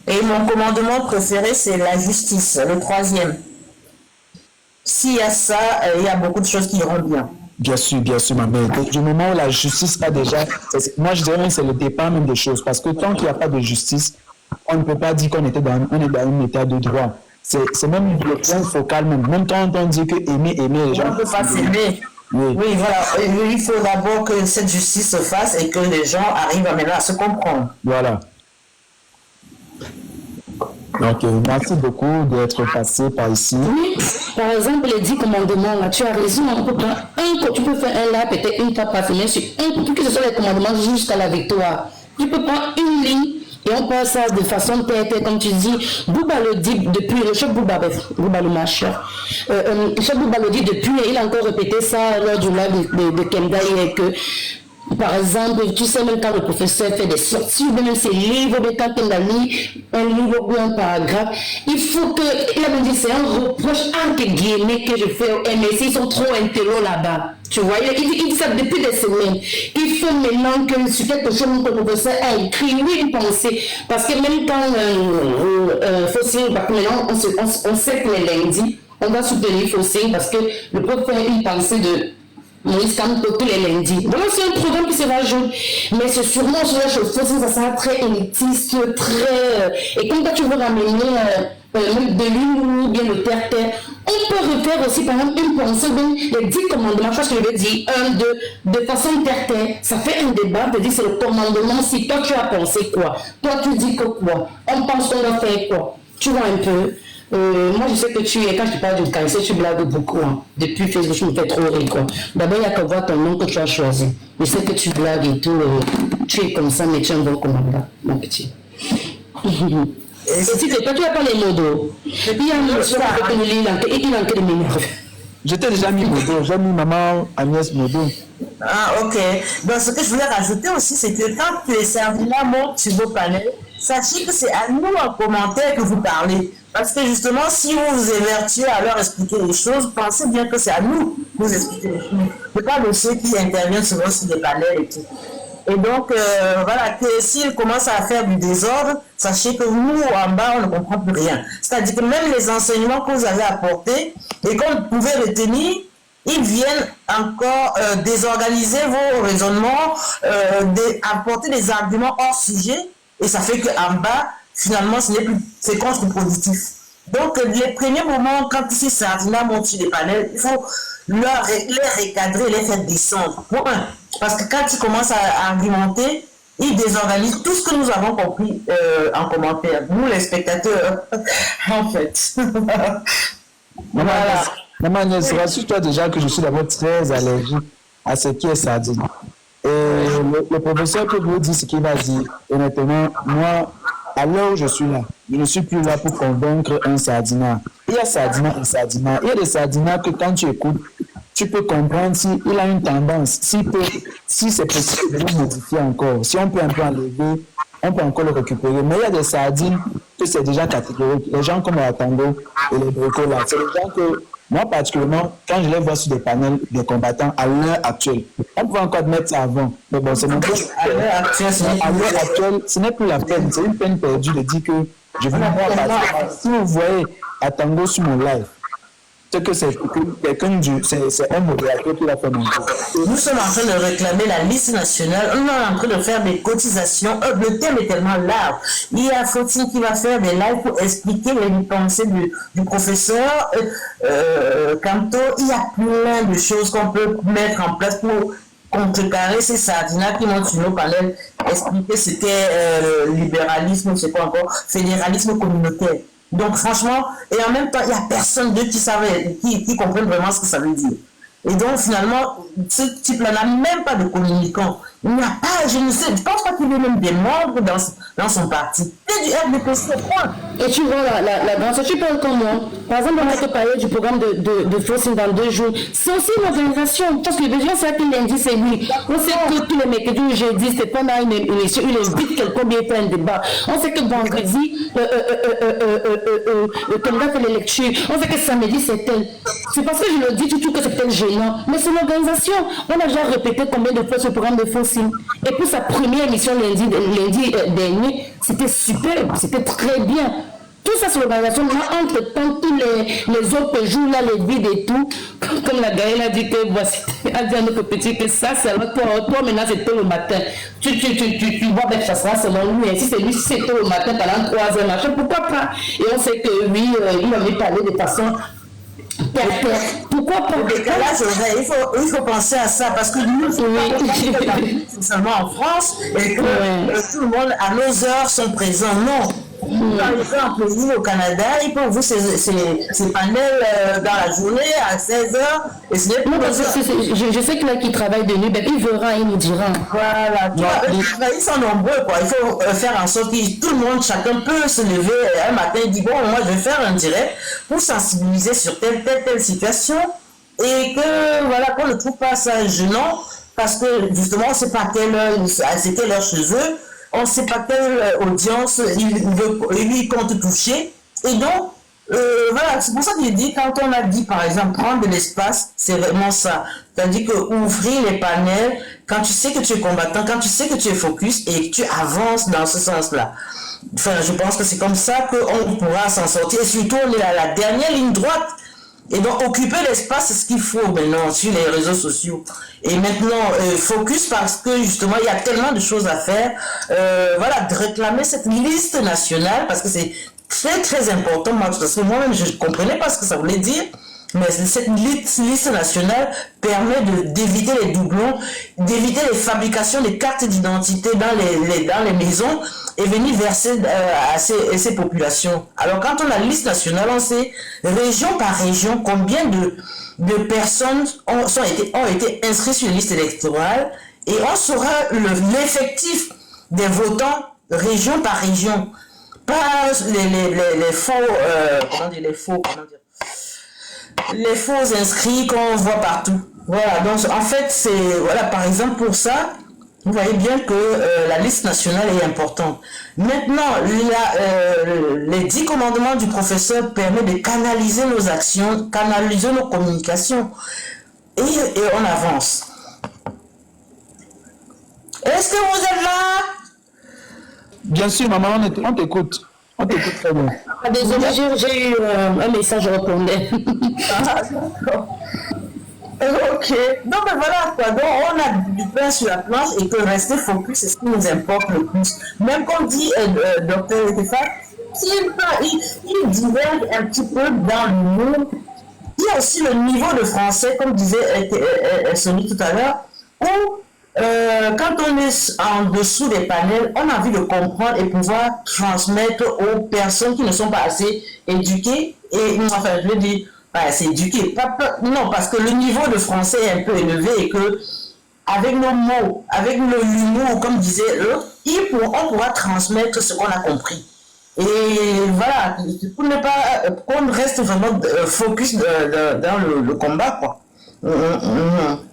Et mon commandement préféré, c'est la justice, le 3e. S'il y a ça, il y a beaucoup de choses qui iront bien. Bien sûr, ma mère. Donc, du moment où la justice a déjà... Moi, je dirais que c'est le départ même des choses. Parce que tant qu'il n'y a pas de justice, on ne peut pas dire qu'on est dans un état de droit. C'est même le point focal même. Même quand on dit que aimer, les gens... On ne peut pas s'aimer. Oui, voilà. Il faut d'abord que cette justice se fasse et que les gens arrivent maintenant à se comprendre. Voilà. Donc, merci beaucoup d'être passé par ici. Oui, par exemple, les 10 commandements, là, tu as raison, on peut prendre tu peux faire un là, peut-être une fois par semaine, sur pour que ce soit les commandements jusqu'à la victoire. Tu peux prendre une ligne et on passe ça de façon tête, comme tu dis. Bouba le dit depuis, le chef Bouba le marcheur. Le chef Bouba le dit depuis, et il a encore répété ça lors du live de Kemda, que par exemple, tu sais, même quand le professeur fait des sorties, même ses livres, mais quand il a mis un livre ou un paragraphe, il faut que, il a dit, c'est un reproche entre guillemets que je fais au MSC, ils sont trop intello là-bas. Tu vois, il dit ça depuis des semaines. Il faut maintenant que sur quelque chose que le professeur a écrit, oui, une pensée. Parce que même quand Fossing, maintenant, on sait que les lundis, on va soutenir Fossing parce que le prof fait une pensée de Moïse Kamto tous les lundis. Donc c'est un programme qui se rajoute. Mais c'est sûrement sur la chose, ça sera très élitiste, très... Et comme tu veux ramener de l'une ou bien le terre-terre, on peut refaire aussi par exemple une pensée, les 10 commandements, je pense que je vais dire 1, 2, de façon terre-terre. Ça fait un débat de dire c'est le commandement, si toi tu as pensé quoi, toi tu dis que quoi, on pense qu'on va faire quoi. Tu vois un peu. Moi, je sais que quand je parle de cancer, tu blagues beaucoup. Hein. Depuis Facebook, je me fais trop rire. Quoi. D'abord, il n'y a qu'à voir ton nom que tu as choisi. Je sais que tu blagues et tout. Tu es comme ça, mais tu es un bon commandant, mon petit. Et si toi, tu n'as pas les mots d'eau. Il y a un monsieur avec il a de m'énerver. J'étais déjà mis Modo, j'ai mis maman Agnès Modo. Ah, ok. Donc, ce que je voulais rajouter aussi, c'est que quand tu es servi là, mon sur vos panels, sachez que c'est à nous en commentaire que vous parlez. Parce que justement, si vous vous évertuez à leur expliquer les choses, pensez bien que c'est à nous que vous expliquer les choses. Ce n'est pas de ceux qui interviennent souvent sur des panels et tout. Et donc, voilà, que s'ils commencent à faire du désordre, sachez que nous, en bas, on ne comprend plus rien. C'est-à-dire que même les enseignements que vous avez apportés et qu'on pouvait retenir, ils viennent encore désorganiser vos raisonnements, apporter des arguments hors sujet, et ça fait qu'en bas, finalement, c'est contre-productif. Donc, les premiers moments, quand ces sardines montent sur les panels, il faut les recadrer, les faire descendre. Point. Parce que quand ils commencent à argumenter, ils désorganisent tout ce que nous avons compris en commentaire. Nous, les spectateurs, en fait. Voilà. Maman Agnès, rassure-toi déjà que je suis d'abord très allergique à ce qui est sardine. Et le professeur peut vous dire ce qu'il va dire. Honnêtement, moi, à l'heure où je suis là, je ne suis plus là pour convaincre un sardinat. Il y a sardinat et sardinat. Il y a des sardinats que quand tu écoutes, tu peux comprendre s'il a une tendance, si c'est possible de le modifier encore. Si on peut un peu enlever, on peut encore le récupérer. Mais il y a des sardines que c'est déjà catégorique. Les gens comme la tango et les bricos là, c'est les gens que, moi particulièrement, quand je les vois sur des panels des combattants à l'heure actuelle, on peut encore mettre ça avant. Mais bon, c'est mon point. À l'heure actuelle, ce n'est plus la peine. C'est une peine perdue de dire que je vais voir parce que si vous voyez à tango sur mon live, c'est que c'est quelqu'un c'est un modérateur qui l'a fait monter. Nous sommes en train de réclamer la liste nationale, on est en train de faire des cotisations, le thème est tellement large. Il y a Fautine qui va faire des lives pour expliquer les pensées du professeur Canto. Il y a plein de choses qu'on peut mettre en place pour contrecarrer ces sardinats qui montent sur nos panels, expliquer ce qu'est libéralisme, c'est quoi encore, fédéralisme communautaire. Donc franchement, et en même temps, il n'y a personne d'eux qui comprennent vraiment ce que ça veut dire. Et donc finalement, ce type-là n'a même pas de communicant. Il n'y a pas, je pense pas qu'il y ait même des membres dans son parti. C'est du RDPC, point. Et tu vois, la danse, tu parles comme moi. Par exemple, on a te parlé du programme de Forcing dans 2 jours. C'est aussi une organisation. Parce que les gens savent que lundi, c'est lui. On sait que tous les mercredis ou jeudi, c'est pendant une émission, il invite quelqu'un bien faire un débat. On sait que vendredi, le candidat fait les lectures. On sait que samedi, c'est tel. C'est parce que je le dis tout que c'est tel gênant. Mais c'est l'organisation. On a déjà répété combien de fois ce programme de Forcing. Et pour sa première émission lundi dernier, c'était superbe, c'était très bien. Tout ça, c'est l'organisation. Entre-temps, tous les autres jours, là, les vides et tout, comme la Gaëlle a dit que voici, a dit à notre petit que ça, c'est alors toi maintenant, c'est tôt le matin. Tu vois, ben, ça sera selon lui. Et si c'est lui, si c'est tôt le matin, pendant 3 heures, machin, pourquoi pas? Et on sait que oui, il avait parlé de façon. Pourquoi pas? Décalage, il faut penser à ça parce que nous, seulement en France et que tout le monde à nos heures sont présents. Non. Par exemple, vous au Canada, il peut ouvrir ses panels dans la journée à 16h et ce n'est plus je sais que là qui travaille de nuit, ben, il verra, il nous dira. Voilà, ils sont nombreux quoi. Il faut faire en sorte que tout le monde, chacun peut se lever un matin et dire bon, moi je vais faire un direct pour sensibiliser sur telle situation et que voilà, qu'on ne trouve pas ça gênant parce que justement c'est pas c'était leur chez eux. On ne sait pas quelle audience il compte toucher. Et donc, voilà, c'est pour ça que je dis, quand on a dit, par exemple, prendre de l'espace, c'est vraiment ça. C'est-à-dire que ouvrir les panels, quand tu sais que tu es combattant, quand tu sais que tu es focus et que tu avances dans ce sens-là. Enfin, je pense que c'est comme ça qu'on pourra s'en sortir. Et surtout, on est à la dernière ligne droite. Et donc, occuper l'espace, c'est ce qu'il faut maintenant sur les réseaux sociaux. Et maintenant, focus parce que justement, il y a tellement de choses à faire. Voilà, de réclamer cette liste nationale parce que c'est très, très important. Parce que moi-même, je ne comprenais pas ce que ça voulait dire. Mais cette liste nationale permet d'éviter les doublons, d'éviter les fabrications des cartes d'identité dans les maisons et venir verser à ces populations. Alors quand on a liste nationale, on sait région par région combien de personnes ont été inscrites sur une liste électorale et on saura l'effectif des votants région par région. Pas les faux inscrits qu'on voit partout. Voilà, donc en fait, par exemple pour ça, vous voyez bien que la liste nationale est importante. Maintenant, les 10 commandements du professeur permettent de canaliser nos actions, canaliser nos communications. Et on avance. Est-ce que vous êtes là? Bien sûr, maman, on t'écoute. On t'écoute très bien. Désolée, j'ai eu un message répondait. Ok, donc voilà quoi, donc on a du pain sur la planche et que rester focus, c'est ce qui nous importe le plus. Même comme dit Dr. Stéphane, il diverge un petit peu dans l'humour. Il y a aussi le niveau de français, comme disait Sony tout à l'heure, où quand on est en dessous des panels, on a envie de comprendre et pouvoir transmettre aux personnes qui ne sont pas assez éduquées, et enfin je veux dire, c'est éduqué. Non, parce que le niveau de français est un peu élevé et que, avec nos mots, avec l'humour, comme disait eux, on pourra transmettre ce qu'on a compris. Et voilà, pour ne pas qu'on reste vraiment focus dans le combat, quoi.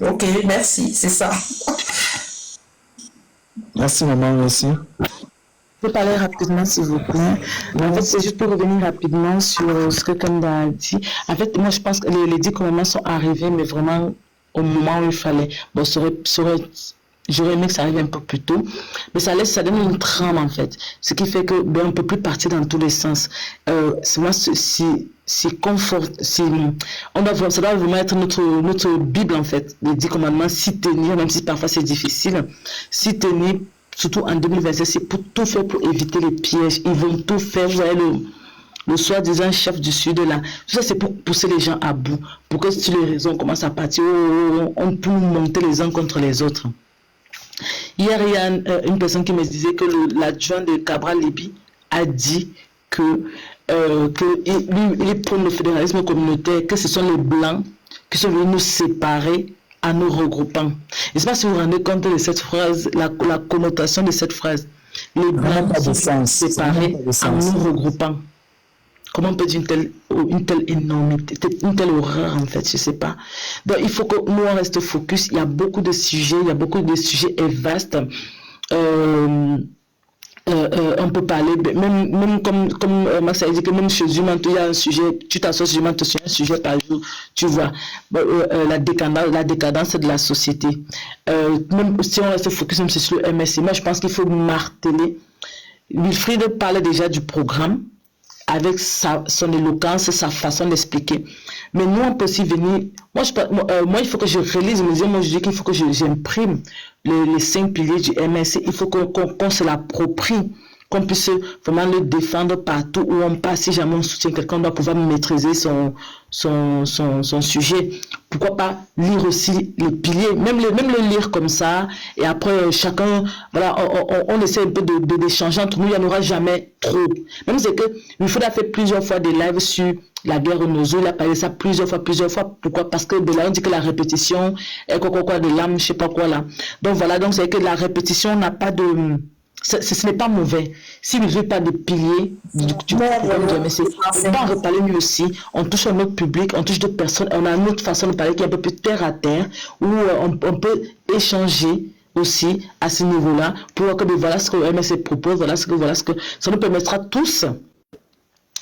Ok, merci, c'est ça. Merci, maman, merci. Je peux parler rapidement, s'il vous plaît. En fait, c'est juste pour revenir rapidement sur ce que Kanda a dit. En fait, moi, je pense que les 10 commandements sont arrivés, mais vraiment au moment où il fallait. Bon, j'aurais aimé que ça arrive un peu plus tôt, mais ça donne une trame, en fait. Ce qui fait que, on ne peut plus partir dans tous les sens. Ça doit vraiment être notre Bible, en fait, les 10 commandements, s'y tenir, même si parfois c'est difficile, s'y tenir. Surtout en 2026, c'est pour tout faire pour éviter les pièges. Ils vont tout faire. Vous voyez le soi-disant chef du Sud là. Tout ça, c'est pour pousser les gens à bout. Pour que si les raisons commencent à partir, on peut monter les uns contre les autres. Hier, il y a une personne qui me disait que l'adjoint de Cabral Libby a dit que lui prône le fédéralisme communautaire, que ce sont les Blancs qui sont venus nous séparer en nous regroupant. Je ne sais pas si vous vous rendez compte de cette phrase, la connotation de cette phrase. Les Blancs sont séparés en nous regroupant. Comment on peut dire une telle énormité, une telle horreur en fait, je ne sais pas. Donc il faut que nous on reste focus. Il y a beaucoup de sujets, est vaste. On peut parler, même comme Max a dit que même chez Zumanto, il y a un sujet, tu t'associes sur Zumanto sur un sujet par jour, tu vois, la décadence de la société. Même si on reste focus même sur le MSC, moi je pense qu'il faut marteler. Wilfried parlait déjà du programme, avec son éloquence, sa façon d'expliquer. Mais nous, on peut aussi venir... Moi, il faut que je relise, moi, je dis qu'il faut que j'imprime les 5 piliers du MSC. Il faut qu'on se l'approprie, qu'on puisse vraiment le défendre partout où on passe. Si jamais on soutient quelqu'un, on doit pouvoir maîtriser son sujet. Pourquoi pas lire aussi les piliers, même le lire comme ça, et après chacun, voilà, on essaie un peu d'échanger entre nous, il n'y en aura jamais trop. Même c'est que Wilfried a fait plusieurs fois des lives sur la guerre au Nozo, il a parlé de ça plusieurs fois. Pourquoi? Parce que de là, on dit que la répétition est quoi de l'âme, je sais pas quoi là. Donc voilà, donc c'est que la répétition n'a pas de... Ce n'est pas mauvais. Si vous n'avez pas de piliers du programme de MSC, on peut en reparler mieux aussi. On touche un autre public, on touche d'autres personnes. On a une autre façon de parler qui est un peu plus terre à terre, où on peut échanger aussi à ce niveau-là pour voir que voilà ce que le MSC propose, voilà ce que ça nous permettra tous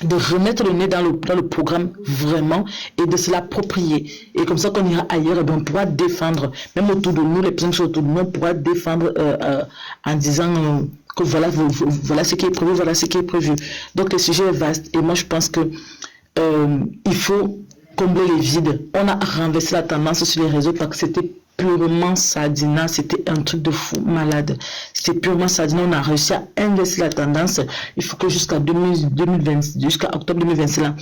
de remettre le nez dans le programme vraiment et de se l'approprier. Et comme ça, qu'on ira ailleurs, et bien, on pourra défendre, même autour de nous, les personnes qui sont autour de nous, on pourra défendre en disant que voilà ce qui est prévu, voilà ce qui est prévu. Donc, le sujet est vaste. Et moi, je pense que il faut combler les vides. On a renversé la tendance sur les réseaux parce que c'était purement sardinat, c'était un truc de fou malade. C'était purement sardinat, on a réussi à inverser la tendance. Il faut que jusqu'à octobre 2026 là,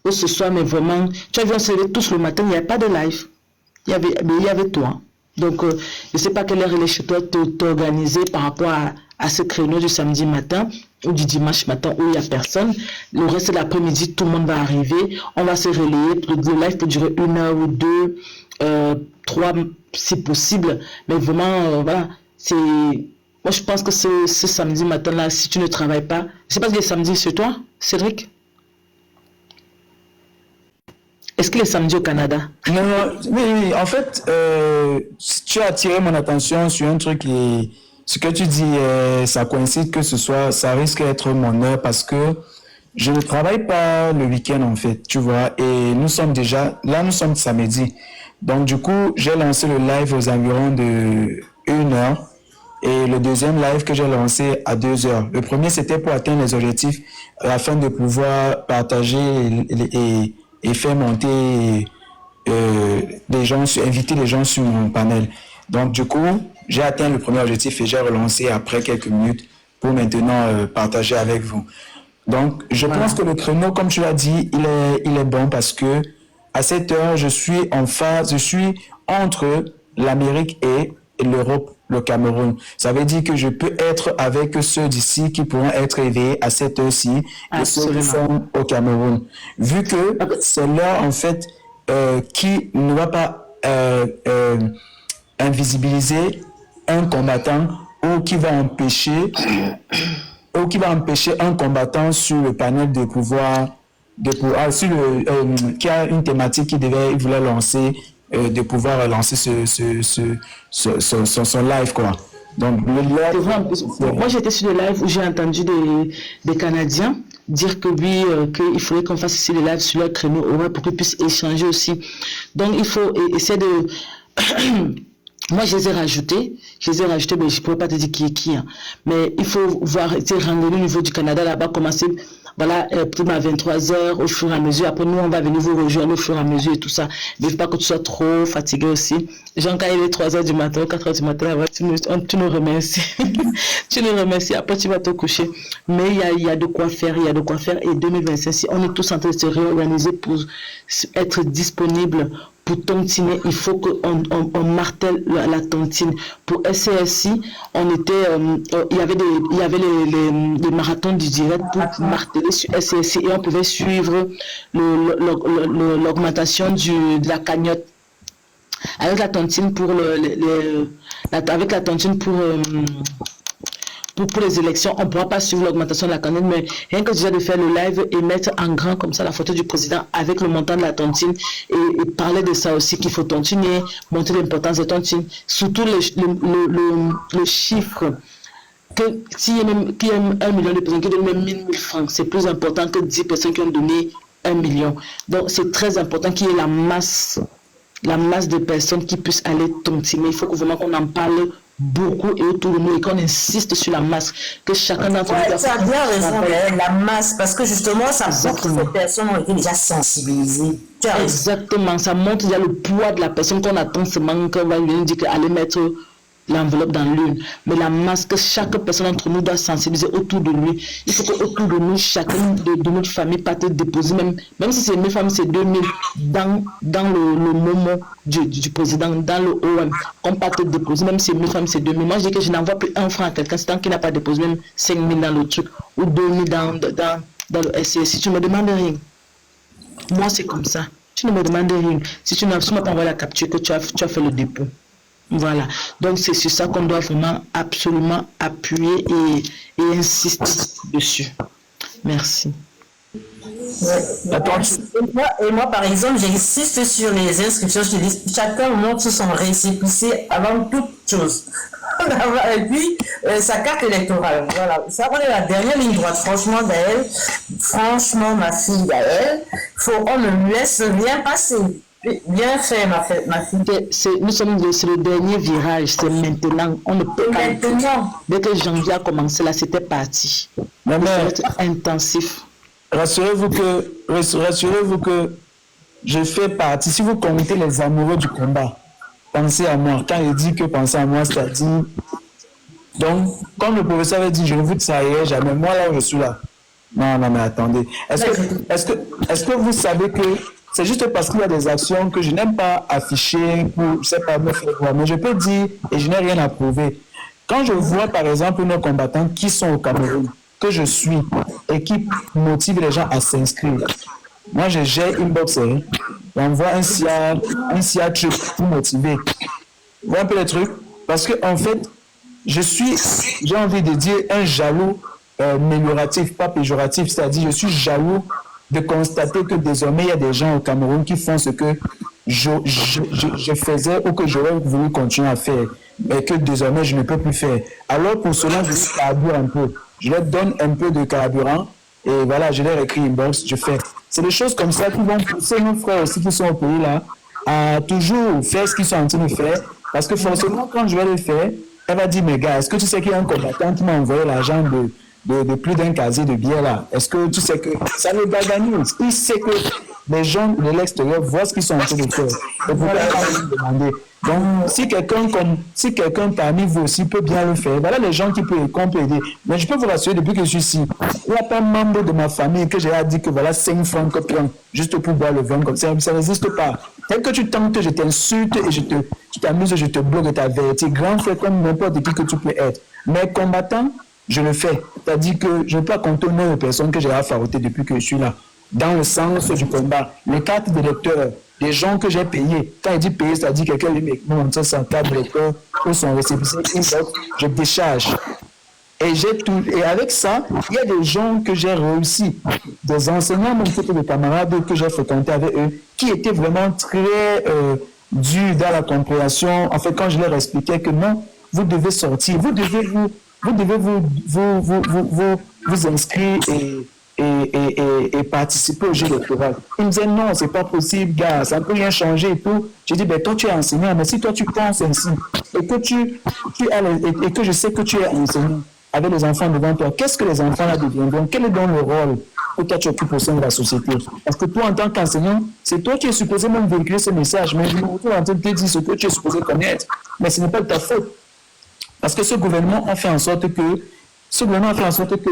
ou ce soir, mais vraiment, tu as vu, on se levait tous le matin, il n'y avait pas de live. Mais il y avait toi. Donc, je ne sais pas quelle heure il est chez toi, t'organiser par rapport à ce créneau du samedi matin ou du dimanche matin où il n'y a personne. Le reste de l'après-midi, tout le monde va arriver. On va se relayer. Le live peut durer 1 heure ou 2, 3 si possible. Mais vraiment, voilà, c'est... Moi, je pense que ce samedi matin-là, si tu ne travailles pas... Je ne sais pas si les samedis chez toi, Cédric? Est-ce qu'il est samedi au Canada? Non, oui, en fait, tu as attiré mon attention sur un truc et ce que tu dis, ça coïncide que ce soit, ça risque d'être mon heure parce que je ne travaille pas le week-end en fait, tu vois, et nous sommes samedi. Donc du coup, j'ai lancé le live aux environs de 1 heure et le deuxième live que j'ai lancé à 2 heures. Le premier, c'était pour atteindre les objectifs afin de pouvoir partager et faire monter des gens, inviter les gens sur mon panel. Donc, du coup, j'ai atteint le premier objectif et j'ai relancé après quelques minutes pour maintenant partager avec vous. Donc, je pense que le créneau, comme tu l'as dit, il est bon parce que à cette heure, je suis entre l'Amérique et l'Europe, le Cameroun. Ça veut dire que je peux être avec ceux d'ici qui pourront être éveillés à cette heure-ci et ceux qui sont au Cameroun. Vu que c'est l'heure, en fait, qui ne va pas invisibiliser un combattant ou qui va empêcher un combattant sur le panel de pouvoir qui a une thématique il voulait lancer, de pouvoir lancer son live, quoi. Donc, moi, j'étais sur le live où j'ai entendu des Canadiens dire que oui, qu'il faudrait qu'on fasse ici le live sur leur créneau horaire pour qu'ils puissent échanger aussi. Donc, il faut essayer de... Moi, je les ai rajoutés, mais je ne pourrais pas te dire qui est qui. Hein. Mais il faut voir, rangler au niveau du Canada là-bas, commencer... Voilà, peut-être à 23h au fur et à mesure. Après, nous, on va venir vous rejoindre au fur et à mesure et tout ça. Mais il ne faut pas que tu sois trop fatigué aussi. Genre, quand il est 3h du matin, 4h du matin, tu nous remercies. Tu nous remercies. Après, tu vas te coucher. Mais il y a de quoi faire. Et 2025, si on est tous en train de se réorganiser pour être disponible pour tontiner, il faut qu'on martèle la tontine. Pour SCSI, il y avait les marathons du direct pour marteler sur SCSI et on pouvait suivre l'augmentation de la cagnotte. Avec la tontine pour pour les élections, on ne pourra pas suivre l'augmentation de la cagnotte, mais rien que déjà de faire le live et mettre en grand comme ça la photo du président avec le montant de la tontine et parler de ça aussi, qu'il faut tontiner, montrer l'importance de tontine, surtout le chiffre. S'il y a 1 million de personnes qui donnent même 1000 francs, c'est plus important que 10 personnes qui ont donné 1 million. Donc c'est très important qu'il y ait la masse de personnes qui puissent aller tontiner. Il faut vraiment qu'on en parle beaucoup et autour de nous et qu'on insiste sur la masse, que chacun d'entre nous... Tu as bien raison, la masse, parce que justement, ça montre que ces personnes ont été déjà sensibilisées. Exactement, ça montre déjà le poids de la personne qu'on attend seulement qu'on va lui dire qu'aller mettre l'enveloppe dans l'une. Mais la masse que chaque personne d'entre nous doit sensibiliser autour de lui. Il faut qu'autour de nous, chacun de notre famille parte déposer, même si c'est 1000 familles, c'est 2000, dans le moment du président, dans le OM, qu'on parte déposer, même si c'est 1000 familles, c'est 2000. Moi, je dis que je n'envoie plus 1 franc à quelqu'un, c'est tant qu'il n'a pas déposé même 5000 dans le truc, ou 2000 dans le SCS. Si tu ne me demandes rien, moi, c'est comme ça. Tu ne me demandes rien. Si tu m'as pas envoyé la capture, que tu as fait le dépôt. Voilà, donc c'est sur ça qu'on doit vraiment absolument appuyer et insister dessus. Merci. Et moi, par exemple, j'insiste sur les inscriptions. Je dis, chacun montre son récépissé avant toute chose. Et puis, sa carte électorale. Voilà. Ça, on est la dernière ligne droite. Franchement, Gaëlle, ma fille Gaëlle, on ne me laisse rien passer. Bien fait, ma fille. C'est le dernier virage, c'est maintenant. On ne peut pas. Maintenant. Dès que janvier a commencé, là, c'était parti. Mais c'est intensif. Rassurez-vous que je fais partie. Si vous comptez les amoureux du combat, pensez à moi. Quand il dit que pensez à moi, c'est-à-dire. Donc, comme le professeur avait dit, je ne vous trahirai jamais. Moi, là où je suis là, Non, non, mais attendez. Est-ce que vous savez que c'est juste parce qu'il y a des actions que je n'aime pas afficher pour, je sais pas, me faire voir, mais je peux dire, et je n'ai rien à prouver. Quand je vois, par exemple, nos combattants qui sont au Cameroun, que je suis, et qui motivent les gens à s'inscrire, moi, j'ai inbox, j'envoie un SIA truc pour motiver. Vous voyez un peu les trucs? Parce que, en fait, j'ai envie de dire un jaloux amélioratif, pas péjoratif, c'est-à-dire je suis jaloux de constater que désormais il y a des gens au Cameroun qui font ce que je faisais ou que j'aurais voulu continuer à faire, mais que désormais je ne peux plus faire. Alors pour cela, je les carbure un peu. Je leur donne un peu de carburant et voilà, je leur écris inbox, je fais. C'est des choses comme ça qui vont pousser nos frères aussi qui sont au pays là à toujours faire ce qu'ils sont en train de faire. Parce que forcément, quand je vais le faire, elle va dire, mais gars, est-ce que tu sais qu'il y a un combattant qui m'a envoyé l'argent de plus d'un casier de bière là? Est-ce que tu sais que ça le galvanise? Il sait que les gens de l'extérieur voient ce qu'ils sont en train de faire. Et vous allez demander. Donc, si quelqu'un parmi vous aussi peut bien le faire, voilà les gens qu'on peut aider. Mais je peux vous rassurer, depuis que je suis ici, il n'y a pas un membre de ma famille que j'ai dit que voilà 5 francs que prendre juste pour boire le vin comme ça. Ça n'existe pas. Dès que tu tentes, je t'insulte et tu t'amuses, je te bloque et t'avertis. Grand frère comme n'importe qui que tu peux être. Mais combattant, je le fais. C'est-à-dire que je ne peux pas compter le nombre de personnes que j'ai affaroté depuis que je suis là. Dans le sens du combat, les cartes de lecteurs, les gens que j'ai payés. Quand il dit payer, c'est-à-dire quelqu'un lui montre sa carte de lecteur pour son récépissé, je décharge. Et avec ça, il y a des gens que j'ai réussi, des enseignants, même c'était des camarades que j'ai fréquentés avec eux, qui étaient vraiment très durs dans la compréhension. En fait, quand je leur expliquais que non, vous devez sortir, vous devez vous inscrire et participer au jeu électoral. Ils me disaient non, c'est pas possible, gars, ça ne peut rien changer et tout. J'ai dit, ben toi tu es enseignant, mais si toi tu penses ainsi et que et que je sais que tu es enseignant avec les enfants devant toi, qu'est-ce que les enfants là deviendront? Quel est donc le rôle que toi tu occupes au sein de la société? Parce que toi en tant qu'enseignant, c'est toi qui es supposé même véhiculer ce message, mais je me retrouve en train de te dire ce que tu es supposé connaître, mais ce n'est pas de ta faute. Parce que ce gouvernement a fait en sorte que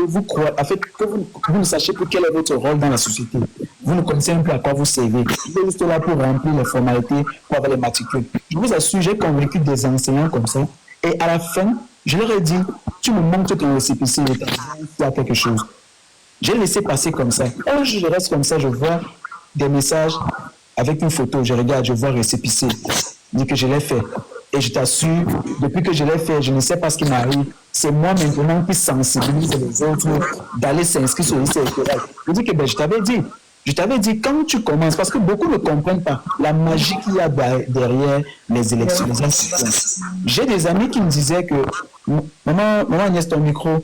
vous croyez, en fait, que vous ne sachiez plus quel est votre rôle dans la société. Vous ne connaissez même plus à quoi vous servez. Vous êtes juste là pour remplir les formalités, pour avoir les matricules. Je vous assure, j'ai convaincu des enseignants comme ça. Et à la fin, je leur ai dit, tu me montres ton récépissé, il y a quelque chose. J'ai laissé passer comme ça. Quand je reste comme ça, je vois des messages avec une photo. Je regarde, je vois récépissé. Je dis que je l'ai fait. Et je t'assure, depuis que je l'ai fait, je ne sais pas ce qui m'arrive. C'est moi maintenant qui sensibilise les autres d'aller s'inscrire sur le lycée électoral. Je dis que je t'avais dit, quand tu commences, parce que beaucoup ne comprennent pas la magie qu'il y a derrière les élections, les institutions. J'ai des amis qui me disaient que, maman Agnès, ton micro.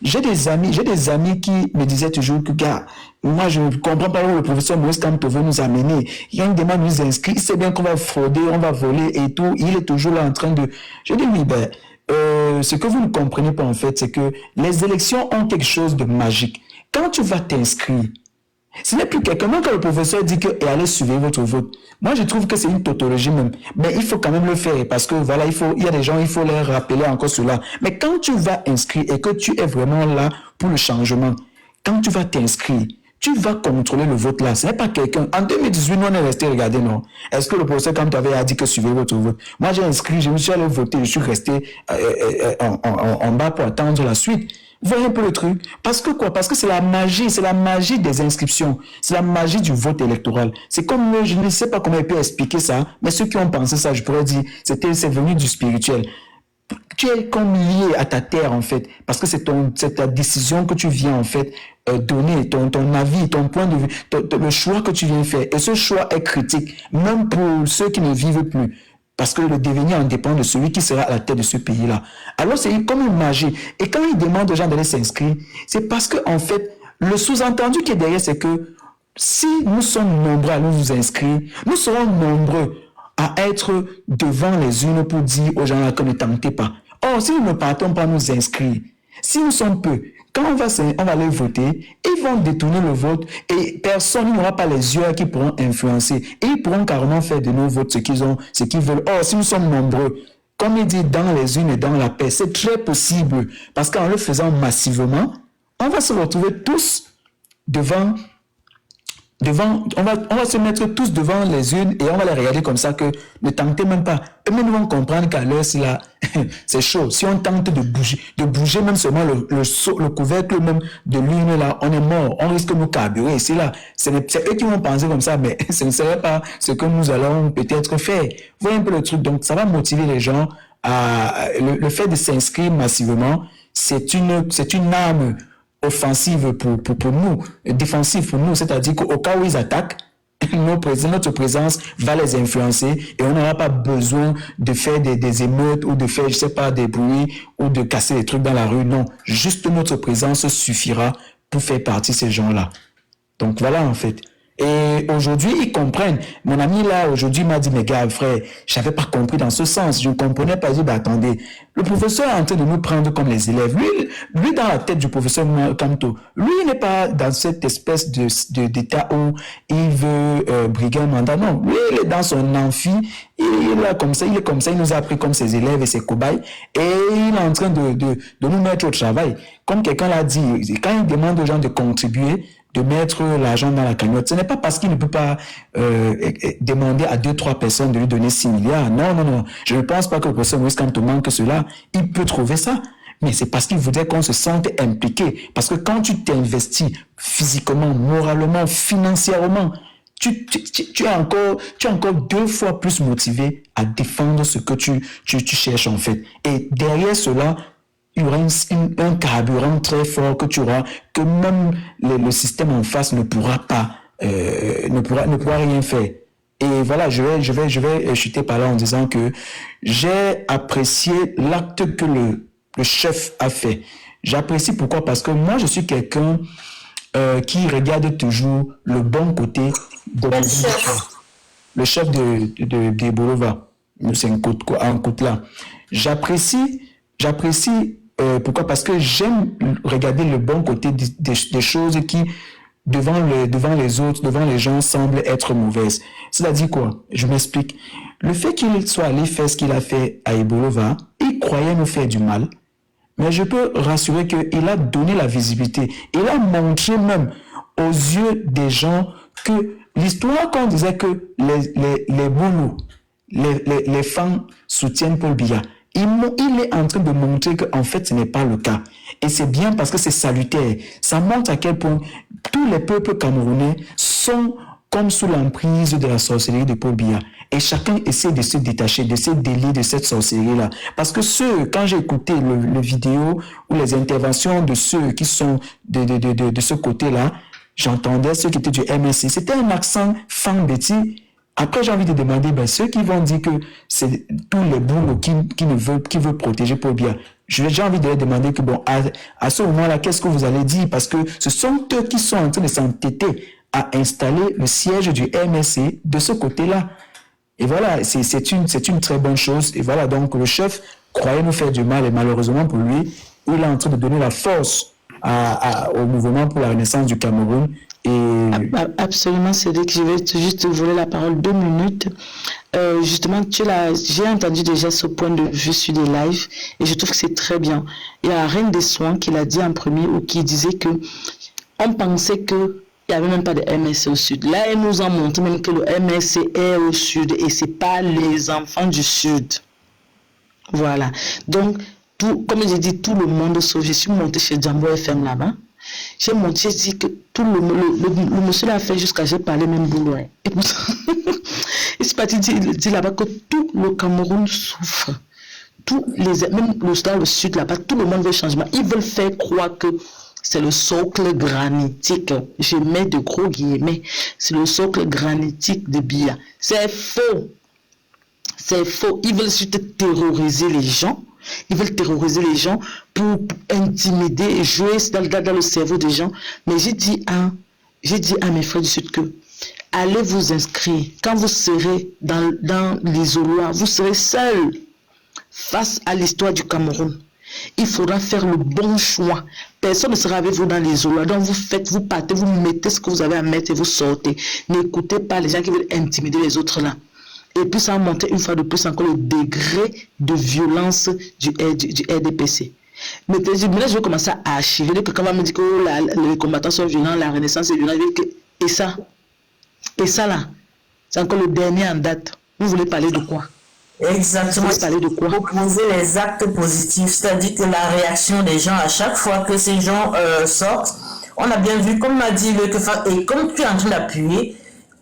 J'ai des amis qui me disaient toujours que, gars, moi, je ne comprends pas où le professeur Moïse Kamto veut nous amener. Il y a une demande de nous inscrire. Il sait bien qu'on va frauder, on va voler et tout. Il est toujours là en train de... Je dis, oui, ce que vous ne comprenez pas, en fait, c'est que les élections ont quelque chose de magique. Quand tu vas t'inscrire, ce n'est plus quelqu'un. Quand le professeur dit que allez suivre votre vote, moi je trouve que c'est une tautologie même. Mais il faut quand même le faire parce que voilà, il y a des gens, il faut leur rappeler encore cela. Mais quand tu vas inscrire et que tu es vraiment là pour le changement, quand tu vas t'inscrire, tu vas contrôler le vote là. Ce n'est pas quelqu'un. En 2018, nous on est resté regarder, non. Est-ce que le professeur, quand tu avais dit que suivez votre vote, moi j'ai inscrit, je me suis allé voter, je suis resté en bas pour attendre la suite. Vous voyez un peu le truc? Parce que quoi? Parce que c'est la magie des inscriptions. C'est la magie du vote électoral. C'est comme, je ne sais pas comment il peut expliquer ça, mais ceux qui ont pensé ça, je pourrais dire, c'est venu du spirituel. Tu es comme lié à ta terre, en fait, parce que c'est ta décision que tu viens, en fait, donner, ton avis, ton point de vue, le choix que tu viens faire. Et ce choix est critique, même pour ceux qui ne vivent plus. Parce que le devenir en dépend de celui qui sera à la tête de ce pays-là. Alors, c'est comme une magie. Et quand il demande aux gens d'aller s'inscrire, c'est parce que, en fait, le sous-entendu qui est derrière, c'est que si nous sommes nombreux à nous inscrire, nous serons nombreux à être devant les urnes pour dire aux gens-là que ne tentez pas. Or, si nous ne partons pas nous inscrire, si nous sommes peu, quand on va aller voter, ils vont détourner le vote et personne n'aura pas les yeux qui pourront influencer. Et ils pourront carrément faire de nos votes ce qu'ils veulent. Or, si nous sommes nombreux, comme il dit, dans les urnes et dans la paix, c'est très possible. Parce qu'en le faisant massivement, on va se retrouver tous devant, on va se mettre tous devant les urnes et on va les regarder comme ça, que ne tentez même pas. Eux-mêmes vont comprendre qu'à l'heure, c'est là, c'est chaud. Si on tente de bouger même seulement le couvercle même de l'urne là, on est mort, on risque de nous carburer. C'est là, c'est eux qui vont penser comme ça, mais ce ne serait pas ce que nous allons peut-être faire. Vous voyez un peu le truc, donc ça va motiver les gens à, le fait de s'inscrire massivement, c'est une arme offensive pour nous, défensive pour nous, c'est-à-dire qu'au cas où ils attaquent, notre présence va les influencer et on n'aura pas besoin de faire des émeutes ou de faire, je sais pas, des bruits ou de casser des trucs dans la rue. Non, juste notre présence suffira pour faire partie de ces gens-là. Donc voilà en fait. Et aujourd'hui, ils comprennent. Mon ami là, aujourd'hui, m'a dit, mais gars, frère, j'avais pas compris dans ce sens. Je ne comprenais pas. Je dis, bah, attendez, le professeur est en train de nous prendre comme les élèves. Lui dans la tête du professeur Kamto, lui, il n'est pas dans cette espèce d'état où il veut briguer un mandat. Non, lui, il est dans son amphi. Il est comme ça, il nous a appris comme ses élèves et ses cobayes. Et il est en train de nous mettre au travail. Comme quelqu'un l'a dit, quand il demande aux gens de contribuer, de mettre l'argent dans la cagnotte. Ce n'est pas parce qu'il ne peut pas demander à 2-3 personnes de lui donner 6 milliards. Non. Je ne pense pas que le professeur Moïse Kamto manque cela. Il peut trouver ça. Mais c'est parce qu'il voudrait qu'on se sente impliqué. Parce que quand tu t'investis physiquement, moralement, financièrement, tu es encore 2 fois plus motivé à défendre ce que tu cherches en fait. Et derrière cela, il y aura un carburant très fort que tu auras, que même le système en face ne pourra rien faire. Et voilà, je vais chuter par là en disant que j'ai apprécié l'acte que le chef a fait. J'apprécie pourquoi? Parce que moi, je suis quelqu'un qui regarde toujours le bon côté de le chef de Bolova. C'est un côté là. J'apprécie pourquoi? Parce que j'aime regarder le bon côté des choses qui, devant les autres, devant les gens, semblent être mauvaises. C'est-à-dire quoi? Je m'explique. Le fait qu'il soit allé faire ce qu'il a fait à Ebolova, il croyait nous faire du mal. Mais je peux rassurer qu'il a donné la visibilité. Il a montré même aux yeux des gens que l'histoire qu'on disait que les boulots, les femmes soutiennent Paul Biya, il est en train de montrer qu'en fait, ce n'est pas le cas. Et c'est bien parce que c'est salutaire. Ça montre à quel point tous les peuples camerounais sont comme sous l'emprise de la sorcellerie de Paul Biya. Et chacun essaie de se détacher de ces délits, de cette sorcellerie-là. Parce que quand j'ai écouté le vidéo ou les interventions de ceux qui sont de ce côté-là, j'entendais ceux qui étaient du MSC. C'était un accent Fang-Betty. Après, j'ai envie de demander, ceux qui vont dire que c'est tous les boulots qui veulent protéger Paul Biya. J'ai envie de leur demander que, à ce moment-là, qu'est-ce que vous allez dire? Parce que ce sont eux qui sont en train de s'entêter à installer le siège du MSC de ce côté-là. Et voilà, c'est une très bonne chose. Et voilà, donc le chef croyait nous faire du mal et malheureusement pour lui, il est en train de donner la force au mouvement pour la renaissance du Cameroun. Et... Absolument, Cédric, je vais juste te voler la parole 2 minutes. Justement, j'ai entendu déjà ce point de vue sur des lives et je trouve que c'est très bien. Il y a Reine des Soins qui l'a dit en premier ou qui disait que on pensait que il n'y avait même pas de MSC au sud. Là, elle nous a montré même que le MSC est au sud et ce n'est pas les enfants du sud. Voilà. Donc, comme j'ai dit, tout le monde sauf. Je suis montée chez Jambo FM là-bas. J'ai dit que tout le monsieur l'a fait jusqu'à j'ai parlé même boulot. Et puis, il s'est parti dire là-bas que tout le Cameroun souffre. Même le sud là-bas, tout le monde veut changement. Ils veulent faire croire que c'est le socle granitique. Je mets de gros guillemets. C'est le socle granitique de Biya. C'est faux. C'est faux. Ils veulent juste terroriser les gens. Ils veulent terroriser les gens pour intimider et jouer dans le cerveau des gens. Mais j'ai dit à mes frères du Sud que allez vous inscrire. Quand vous serez dans l'isoloir, vous serez seuls face à l'histoire du Cameroun. Il faudra faire le bon choix. Personne ne sera avec vous dans l'isoloir. Donc vous partez, vous mettez ce que vous avez à mettre et vous sortez. N'écoutez pas les gens qui veulent intimider les autres là. Et puis ça a monté une fois de plus encore le degré de violence du RDPC. Mais là, je vais commencer à archiver. Que quand on va me dire que les combattants sont violents, la Renaissance est violente, et ça là, c'est encore le dernier en date. Vous voulez parler de quoi? Exactement. Vous voulez parler de quoi? Proposer les actes positifs, c'est-à-dire que la réaction des gens à chaque fois que ces gens sortent, on a bien vu, comme m'a dit le Kefa, et comme tu es en train d'appuyer,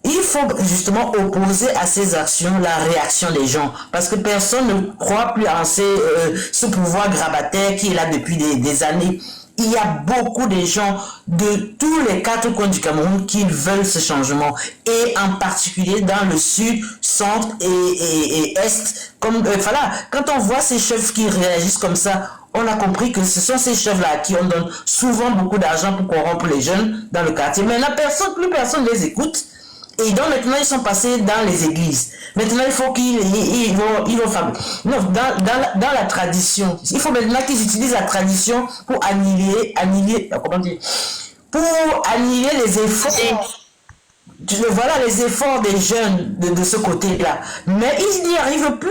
il faut justement opposer à ces actions la réaction des gens, parce que personne ne croit plus en ce pouvoir grabataire qui est là depuis des années. Il y a beaucoup de gens de tous les 4 coins du Cameroun qui veulent ce changement, et en particulier dans le sud, centre et est. Voilà, quand on voit ces chefs qui réagissent comme ça, on a compris que ce sont ces chefs-là à qui on donne souvent beaucoup d'argent pour corrompre les jeunes dans le quartier. Mais là, plus personne ne les écoute. Et donc maintenant, ils sont passés dans les églises. Maintenant, il faut qu'ils vont faire... Non, dans la tradition. Il faut maintenant qu'ils utilisent la tradition pour annihiler comment dire, pour annihiler les efforts. Voilà les efforts des jeunes de ce côté-là. Mais ils n'y arrivent plus.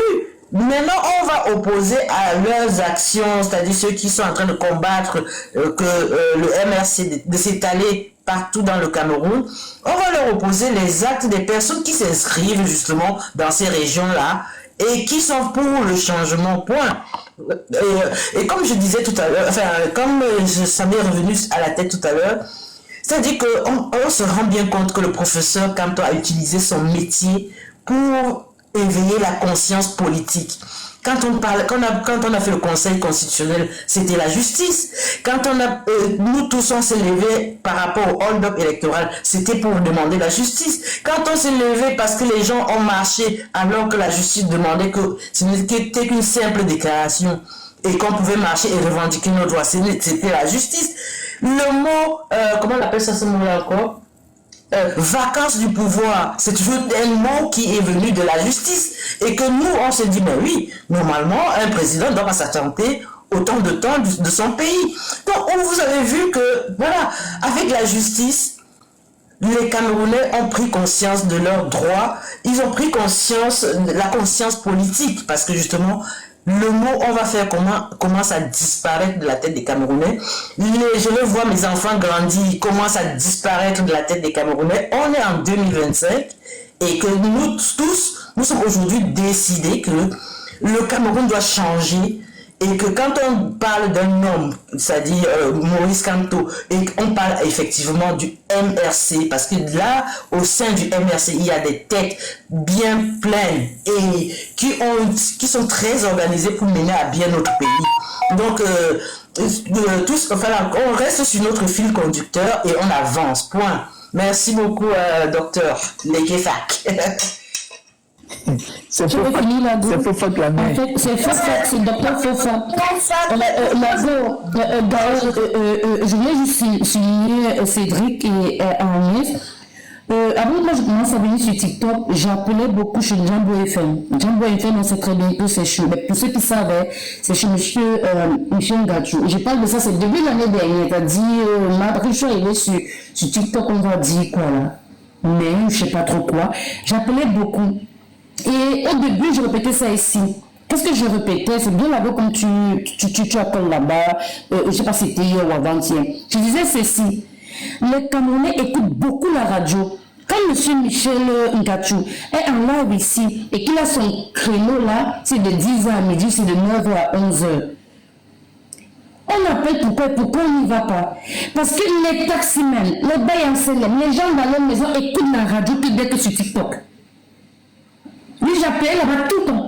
Maintenant, on va opposer à leurs actions, c'est-à-dire ceux qui sont en train de combattre le MRC de s'étaler partout dans le Cameroun, on va leur opposer les actes des personnes qui s'inscrivent justement dans ces régions-là et qui sont pour le changement, point. Et comme je disais tout à l'heure, enfin, comme ça m'est revenu à la tête tout à l'heure, c'est-à-dire qu'on se rend bien compte que le professeur Kanto a utilisé son métier pour éveiller la conscience politique. Quand on a fait le conseil constitutionnel, c'était la justice. Quand nous tous on s'est levés par rapport au hold-up électoral, c'était pour demander la justice. Quand on s'est levé parce que les gens ont marché alors que la justice demandait que ce n'était qu'une simple déclaration et qu'on pouvait marcher et revendiquer nos droits, c'était la justice. Le mot, comment on appelle ça ce mot-là encore? Vacance du pouvoir, c'est toujours un mot qui est venu de la justice et que nous on se dit mais oui, normalement un président doit pas s'attenter autant de temps de son pays. Donc vous avez vu que voilà, avec la justice, les Camerounais ont pris conscience de leurs droits, ils ont pris conscience de la conscience politique, parce que justement le mot on va faire commence à disparaître de la tête des Camerounais. Je le vois, mes enfants grandir, commencent à disparaître de la tête des Camerounais. On est en 2025 et que nous tous, nous sommes aujourd'hui décidés que le Cameroun doit changer. Et que quand on parle d'un homme, c'est-à-dire Maurice Kanto, et qu'on parle effectivement du MRC, parce que là, au sein du MRC, il y a des têtes bien pleines et qui sont très organisées pour mener à bien notre pays. Donc, on reste sur notre fil conducteur et on avance, point. Merci beaucoup, docteur Lekefak. C'est Fofa la main. En fait, c'est Fofa, c'est docteur Fofa. Je voulais juste signer Cédric et Agnès. Avant moi je commence à venir sur TikTok, j'appelais beaucoup chez Jambo FM. Jambo FM, on sait très bien que c'est chez, mais pour ceux qui savaient, c'est chez monsieur Ngachou. Je parle de ça, c'est depuis l'année dernière. T'as dit, après je suis arrivé sur TikTok, on va dire quoi là, mais je sais pas trop quoi. J'appelais beaucoup. Et au début, je répétais ça ici. Qu'est-ce que je répétais? C'est bien là-bas comme tu appelles là-bas, je sais pas si c'était hier ou avant-hier. Je disais ceci. Les Camerounais écoutent beaucoup la radio. Quand M. Michel Ngachou est en live ici et qu'il a son créneau là, c'est de 10h à midi, c'est de 9h à 11h. On appelle pourquoi on n'y va pas? Parce que les taximens, les baïens, les gens dans leur maison écoutent la radio plus bien que sur TikTok. Oui, j'appelais là-bas tout le temps.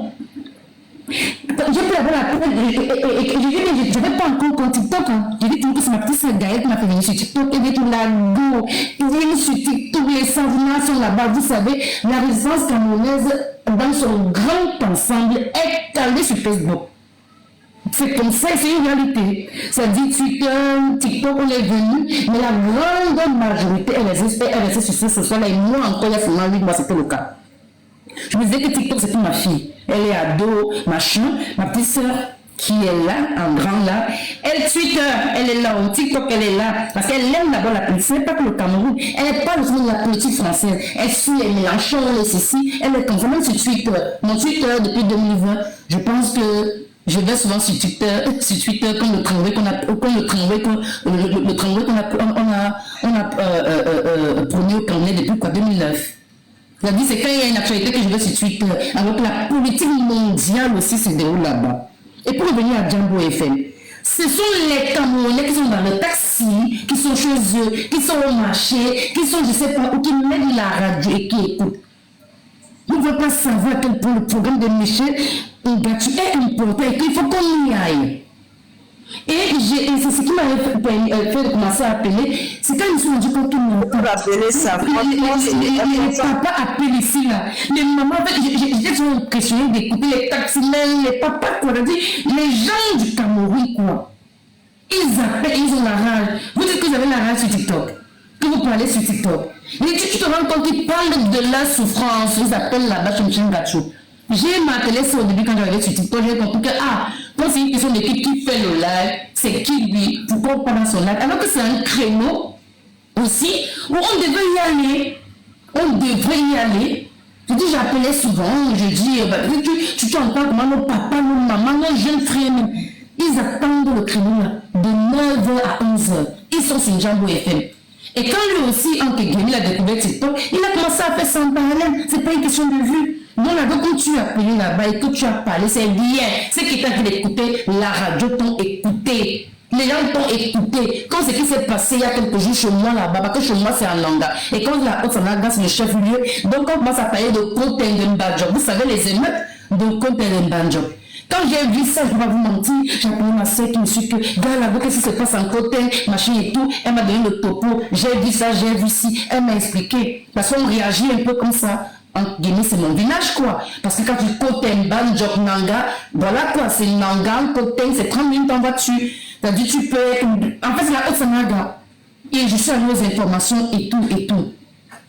J'ai pu avoir la tête et je n'avais pas encore compte TikTok. J'ai dit que c'est ma petite sœur Gaëlle qui m'a fait venir sur TikTok. Et dit tout la go. Ils viennent sur TikTok, les savants sont là-bas. Vous savez, la résistance camerounaise dans son grand ensemble est calée sur Facebook. C'est comme ça, c'est une réalité. Ça dit Twitter, TikTok, on est venu, mais la grande majorité, elle est sur ce social-là. Et moi encore, il y a seulement 8 mois, c'était le cas. Je me disais que TikTok c'était ma fille. Elle est ado, machin. Ma petite soeur qui est là, en grand là. Elle Twitter, elle est là. Au TikTok, elle est là. Parce qu'elle aime d'abord la politique. Ce n'est pas que le Cameroun. Elle n'est pas le de la politique française. Elle suit les Mélenchon, les ceci. Elle est comme ça. Même sur Twitter. Mon Twitter, depuis 2020, je pense que Je vais souvent sur Twitter comme le tramway qu'on a prôné au Cameroun depuis 2009. C'est-à-dire, c'est quand il y a une actualité que je vais sur Twitter, alors que la politique mondiale aussi se déroule là-bas. Et pour revenir à Jambo FM, ce sont les Camerounais qui sont dans le taxi, qui sont chez eux, qui sont au marché, qui sont, je sais pas, ou qui mettent la radio et qui écoutent. Vous ne voulez pas savoir à quel point le programme de Michel Ngatou est important et qu'il faut qu'on y aille. Et c'est ce qui m'a fait commencer à appeler. C'est quand je me suis rendu compte que pour appeler ça, les papas appellent ici là. Les mamans, j'étais toujours impressionnée d'écouter les taximens, les papas, quoi. Les gens du Cameroun, quoi. Ils appellent, ils ont la rage. Vous dites que vous avez la rage sur TikTok, que vous parlez sur TikTok. Et tu te rends compte qu'ils parlent de la souffrance. Ils appellent là-bas Michel Ngatou. J'ai martelé ça au début quand j'arrivais sur TikTok. J'ai compris que, quand c'est une question d'équipe qui fait le live, c'est qui lui, pourquoi pas dans son live. Alors que c'est un créneau aussi où on devait y aller. On devrait y aller. Je dis, j'appelais souvent, je dis, tu entends comment nos papas, nos mamans, nos jeunes frères, même, ils attendent le créneau là, de 9h à 11h. Ils sont sur Jambo FM. Et quand lui aussi, entre guillemets, il a découvert TikTok, il a commencé à faire ça en parallèle. C'est pas une question de vue. Donc là, quand tu as appelé là-bas et que tu as parlé, c'est bien. Ceux qui t'ont écouté, la radio t'ont écouté. Les gens t'ont écouté. Quand ce qui s'est passé il y a quelques jours chez moi là-bas, parce que chez moi c'est en Langa. Et quand la Haute-Sanaga, c'est le chef-lieu, donc on commence à parler de Côte-Ndembanjo. Vous savez les émeutes de Côte-Ndembanjo. Quand j'ai vu ça, je ne vais pas vous mentir, j'ai appelé ma soeur qui me suit que, gars là-bas, qu'est-ce qui se passe en côté, machin et tout. Elle m'a donné le topo, j'ai vu ça, j'ai vu ci. Elle m'a expliqué. Parce qu'on réagit un peu comme ça. En guillemets, c'est mon village, quoi. Parce que quand tu côté Nanga, voilà quoi, c'est Nanga, côté, c'est 30 minutes en voiture. C'est-à-dire, tu peux. En fait, c'est la Haute-Sanaga. Et je suis allée aux informations et tout, et tout.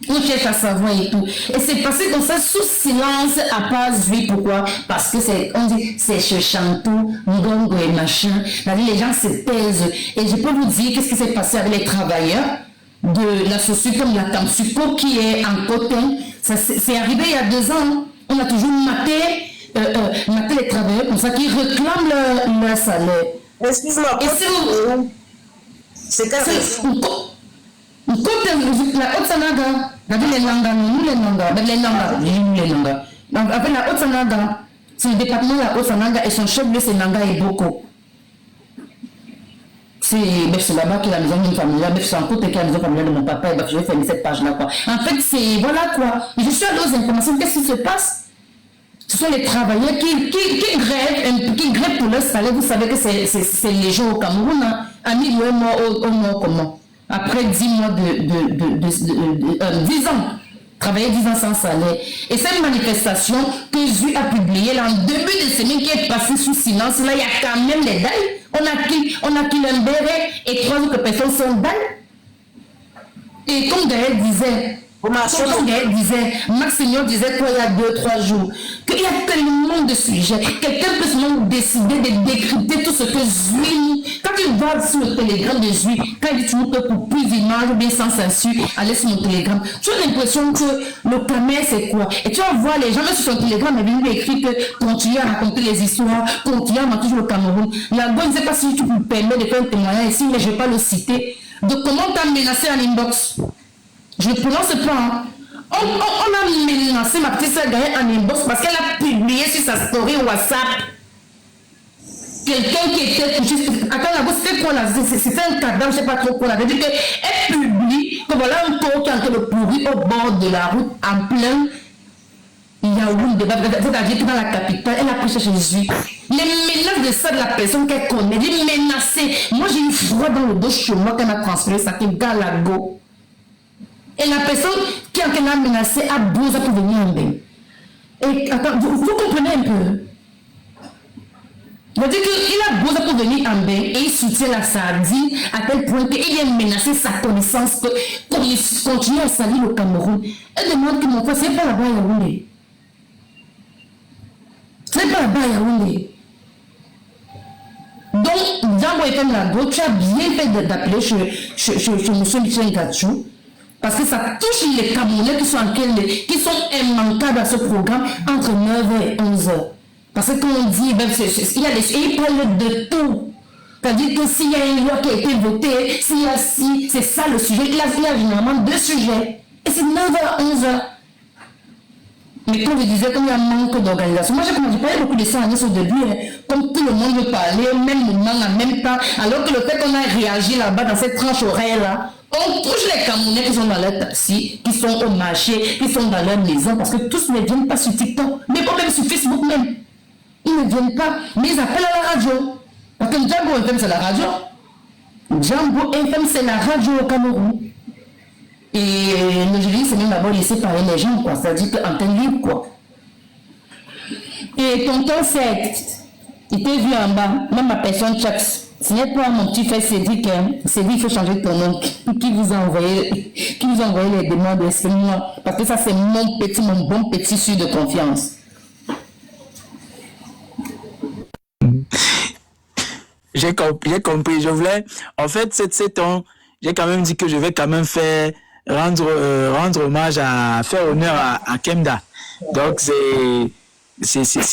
On cherche à savoir et tout. Et c'est passé comme ça, sous silence, à pas vu. Pourquoi? Parce que on dit, c'est chez Chantou, Ngongo et machin. C'est-à-dire, les gens se taisent. Et je peux vous dire qu'est-ce qui s'est passé avec les travailleurs de la société comme la Tamsuko qui est en côté. C'est arrivé il y a 2 ans. On a toujours maté les travailleurs comme ça qui réclament leur salaire. Excuse-moi. Et c'est la Haute-Sanaga, les Nanga. Avec la Haute-Sanaga, c'est le département de la Haute-Sanaga et son chef-lieu c'est Nanga et Boko. C'est là-bas qui est la maison d'une famille, c'est en côté qui est la maison familiale de mon papa, et je vais fermer cette page-là, quoi. En fait, c'est, voilà, quoi. Je suis allée aux informations, qu'est-ce qui se passe? Ce sont les travailleurs qui grèvent pour leur salaire. Vous savez que c'est léger au Cameroun, hein. Ami, au mort comment? Après 10 mois 10 ans. Travailler 10 ans sans salaire. Et cette manifestation que Zui a publiée là, en début de semaine qui est passée sous silence, là, il y a quand même des dalles. On a qu'il un béret et 3 autres personnes sont dalles. Et comme Gaël disait, Maximilien disait quoi il y a 2-3 jours, qu'il y a tellement de sujets, quelqu'un peut seulement décider de décrypter tout ce que Zui, quand tu vas sur le télégramme de Zui, quand il dit tu peux pour plus d'images ou bien sans censure, aller sur mon télégramme, tu as l'impression que le caméra c'est quoi? Et tu vas voir les gens, même sur son télégramme, il lui écrit que continue à raconter les histoires, continue à mentir sur le Cameroun. La bonne, je ne sais pas si tu me permets de faire un témoignage ici, mais je ne vais pas le citer, de comment tu as menacé en inbox. Je ne prononce pas. Hein. On a menacé ma petite soeur Gaëlle en inbox parce qu'elle a publié sur sa story WhatsApp quelqu'un qui était touché. Attends, c'était quoi là? C'était un cadavre, je ne sais pas trop quoi. Elle a dit qu'elle publie que voilà un corps qui est en train de pourrir au bord de la route en plein Yaoundé. C'est-à-dire que dans la capitale, elle a pris chez Jésus. Les menaces de ça de la personne qu'elle connaît, elle est menacée. Moi j'ai eu froid dans le dos chez moi quand elle a transféré ça, qui est Galago. Et la personne qui a menacé a besoin pour venir en bain. Et attends, vous comprenez un peu? C'est-à-dire qu'il a besoin pour venir en bain et il soutient la sardine à tel point qu'il a menacé sa connaissance que pour continuer à salir le Cameroun. Elle demande que mon frère, c'est pas là-bas à Yaoundé. C'est pas là-bas à Yaoundé. Donc, dans mon FM Lago, tu as bien fait d'appeler chez M. Michel Ngatou. Parce que ça touche les Camerounais qui sont immanquables à ce programme entre 9h et 11h. Parce que quand on dit, ben, il y a des, il parle de tout. C'est-à-dire que s'il y a une loi qui a été votée, s'il y a si, c'est ça le sujet. Il y a généralement 2 sujets. Et c'est 9h à 11h. Mais comme je disais, comme il y a un manque d'organisation, moi j'ai parlé beaucoup de ça au début, hein, comme tout le monde veut parler au même moment, en même temps, alors que le fait qu'on a réagi là-bas dans cette tranche horaire-là, on touche les Camerounais qui sont dans leur taxi, qui sont au marché, qui sont dans leur maison, parce que tous ne viennent pas sur TikTok, mais pas même sur Facebook même. Ils ne viennent pas, mais ils appellent à la radio. Parce que Django FM c'est la radio. Django FM c'est la radio au Cameroun. Et le jury c'est même d'abord laissé parler les gens, quoi. C'est-à-dire qu'antenne libre, quoi. Et tonton Seth, il t'a vu en bas, même ma personne Chaps. Ce n'est pas mon petit frère Cédric, hein. Cédric, il faut changer ton nom. Qui vous a envoyé les demandes, explique-moi. Parce que ça c'est mon bon petit sûr de confiance. J'ai compris. Je voulais, en fait, cet ans, j'ai quand même dit que je vais quand même rendre hommage faire honneur à Kemda. Donc, c'est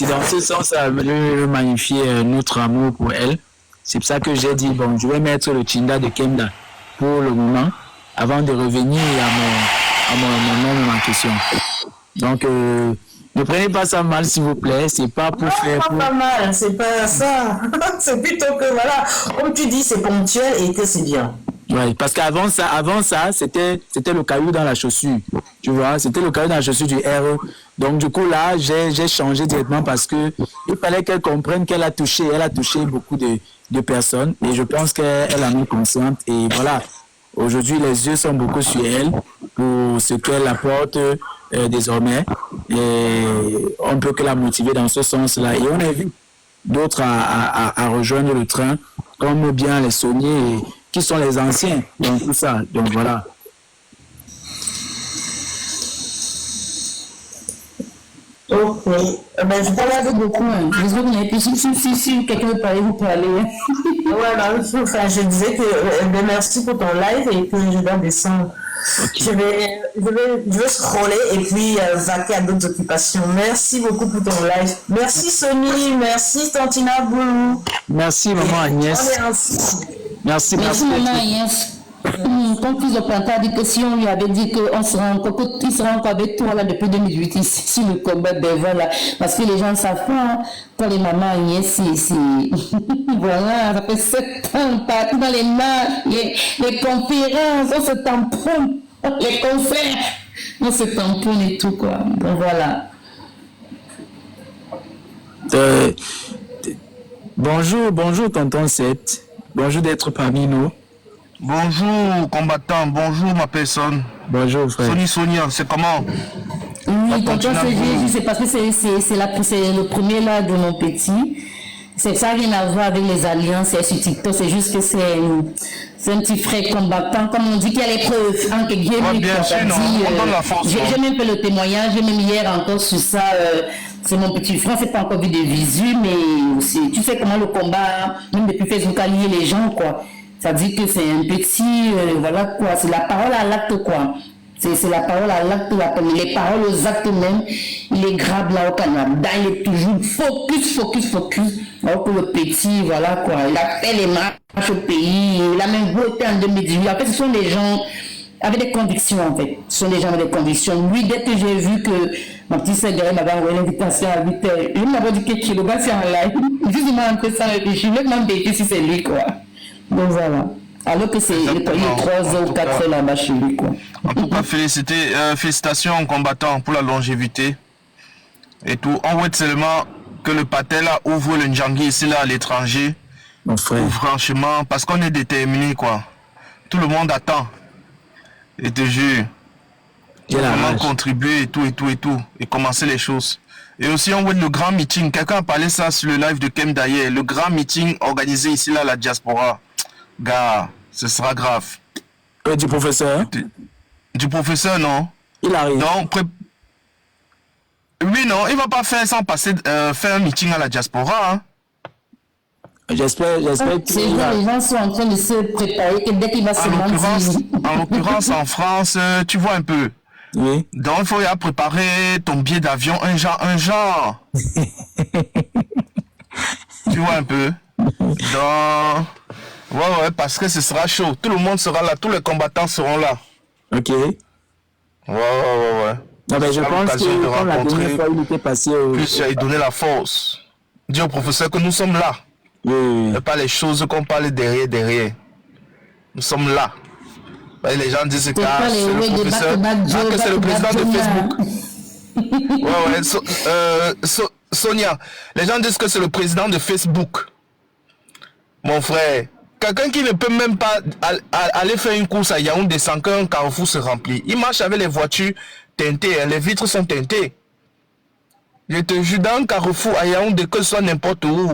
dans ce sens, je veux magnifier notre amour pour elle. C'est pour ça que j'ai dit, bon, je vais mettre le Chinda de Kemda pour le moment, avant de revenir à mon nom et ma question. Donc, ne prenez pas ça mal, s'il vous plaît. C'est pas pour faire. Pas mal, c'est pas ça. C'est plutôt que, voilà, comme tu dis, c'est ponctuel et que c'est bien. Oui, parce qu'avant ça, c'était le caillou dans la chaussure. Tu vois, c'était le caillou dans la chaussure du RE. Donc, du coup, là, j'ai changé directement parce que il fallait qu'elle comprenne qu'elle a touché beaucoup de personnes. Et je pense qu'elle en est consciente. Et voilà. Aujourd'hui, les yeux sont beaucoup sur elle pour ce qu'elle apporte désormais. Et on ne peut que la motiver dans ce sens-là. Et on a vu d'autres à rejoindre le train, comme bien les sauniers, qui sont les anciens dans tout ça. Donc voilà. Ok. Ben, je parle beaucoup. Je sais que vous n'avez plus. Si quelqu'un veut parler, vous pouvez aller. Ouais, bah, enfin, je disais que ben, merci pour ton live et que je dois descendre. Okay. Je vais scroller et puis vaquer à d'autres occupations. Merci beaucoup pour ton live. Merci Sony, merci Tantina Boulou. Merci maman Agnès. Merci maman Agnès. Ton fils de printemps a dit que si on lui avait dit qu'il sera encore avec toi là depuis 2008 ici sur le combat, ben voilà, parce que les gens savent pas, hein, quand les mamans Agnès, voilà, ça fait 7 ans, partout dans les marches, les conférences, on se tamponne, les concerts, on se tamponne et tout, quoi. Donc voilà. Bonjour tonton Seth, bonjour d'être parmi nous. Bonjour combattant, bonjour ma personne. Bonjour frère. Sonia, c'est comment? Oui, tonton c'est parce que c'est le premier là de mon petit. Ça n'a rien à voir avec les alliances et sur TikTok, c'est juste que c'est un petit frère combattant, comme on dit qu'il y a les preuves. Hein, que bien sûr, j'ai même fait le témoignage, j'ai même hier encore sur ça. C'est mon petit frère, c'est pas encore vu de visu, mais aussi, tu sais comment le combat, même depuis Facebook, a lié les gens, quoi. Ça dit que c'est un petit, voilà quoi, c'est la parole à l'acte, quoi. C'est la parole à l'acte, les paroles aux actes même, il est grave là au Canada, il est toujours focus. Alors que le petit, voilà quoi, il a fait les marches au pays, il a même voté en 2018. En fait, ce sont des gens avec des convictions, en fait. Ce sont des gens avec des convictions. Lui, dès que j'ai vu que ma petite sœur m'avait envoyé l'invitation à 8h, il m'avait dit que le gars c'est en live. Justement, un peu ça, je suis même vérifié si c'est lui, quoi. Donc voilà. Alors que c'est 3 ou 4 là-bas chez lui, quoi. En tout cas, félicitations aux combattants pour la longévité et tout. On voit seulement que le Patel là ouvre le Ndjangi ici là à l'étranger. Mon frère. Franchement, parce qu'on est déterminé, quoi. Tout le monde attend. Et te jure. Vraiment contribuer et tout. Et commencer les choses. Et aussi, on voit le grand meeting. Quelqu'un a parlé ça sur le live de Kem d'ailleurs. Le grand meeting organisé ici là à la diaspora. Gars, ce sera grave. Du professeur? Du professeur, non. Il arrive. Donc, oui, non, il va pas faire sans passer faire un meeting à la diaspora. Hein. J'espère que... Les gens sont en train de se préparer et dès qu'il va se lancer... En l'occurrence, en France, tu vois un peu. Oui. Donc, il faut y préparer ton billet d'avion, un genre. Tu vois un peu. Ouais, parce que ce sera chaud. Tout le monde sera là, tous les combattants seront là. Ok. Ouais. Non, mais je pense que quand la dernière fois, il était passé au... Plus il donner la force. Dis au professeur que nous sommes là. Oui. Et pas les choses qu'on parle derrière. Nous sommes là. Et les gens disent que c'est le professeur, que c'est le président de Facebook. Sonia, les gens disent que c'est le président de Facebook. Mon frère, quelqu'un qui ne peut même pas aller faire une course à Yaoundé sans qu'un carrefour se remplit. Il marche avec les voitures teintées, les vitres sont teintées. Je te jure, dans un carrefour à Yaoundé, que ce soit n'importe où,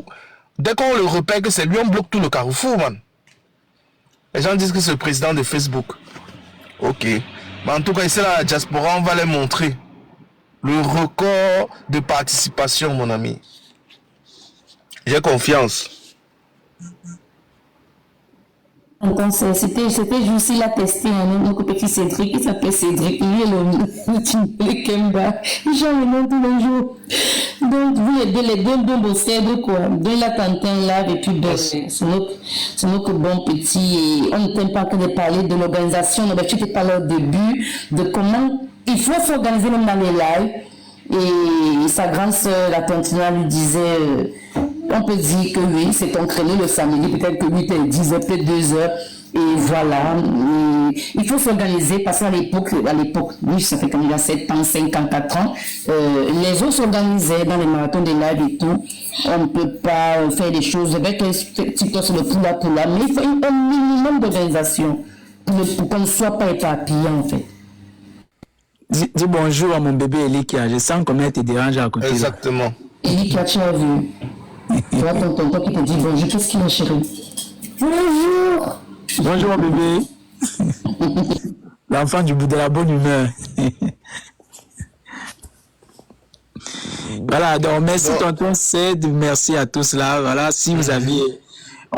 dès qu'on le repère que c'est lui, on bloque tout le carrefour, man. Les gens disent que c'est le président de Facebook. Ok. Mais en tout cas, ici, la diaspora, on va les montrer. Le record de participation, mon ami. J'ai confiance. C'était juste, il a testé un petit Cédric, il s'appelle Cédric, lui est le Kemba, il change le nom tous les jours. Donc, vous les deux bossés de quoi? Deux la Tantin là, et puis c'est notre bon petit, et on ne t'aime pas que de parler de l'organisation, mais tu te parles au début de comment il faut s'organiser même dans les lives. Et sa grande sœur, la Tantina, lui disait, on peut dire que oui, c'est ton créneau le samedi, peut-être que lui, t'es 10 heures, peut-être 2 heures, et voilà. Et il faut s'organiser, parce qu'à l'époque, oui, ça fait comme il y a 7 ans, 5 ans, 4 ans, les autres s'organisaient dans les marathons des lives et tout. On ne peut pas faire des choses avec TikTok sur le poula, mais il faut un minimum d'organisation pour qu'on ne soit pas éparpillé, en fait. Dis bonjour à mon bébé Elikia. Je sens comment elle te dérange à côté. Exactement. Elikia, tu as vu. Tu vois ton tonton qui te dit bonjour. Qu'est-ce qu'il a, chérie? Bonjour. Bonjour mon bébé. L'enfant du bout de la bonne humeur. Voilà, donc merci tonton Ced, merci à tous là. Voilà, si vous aviez...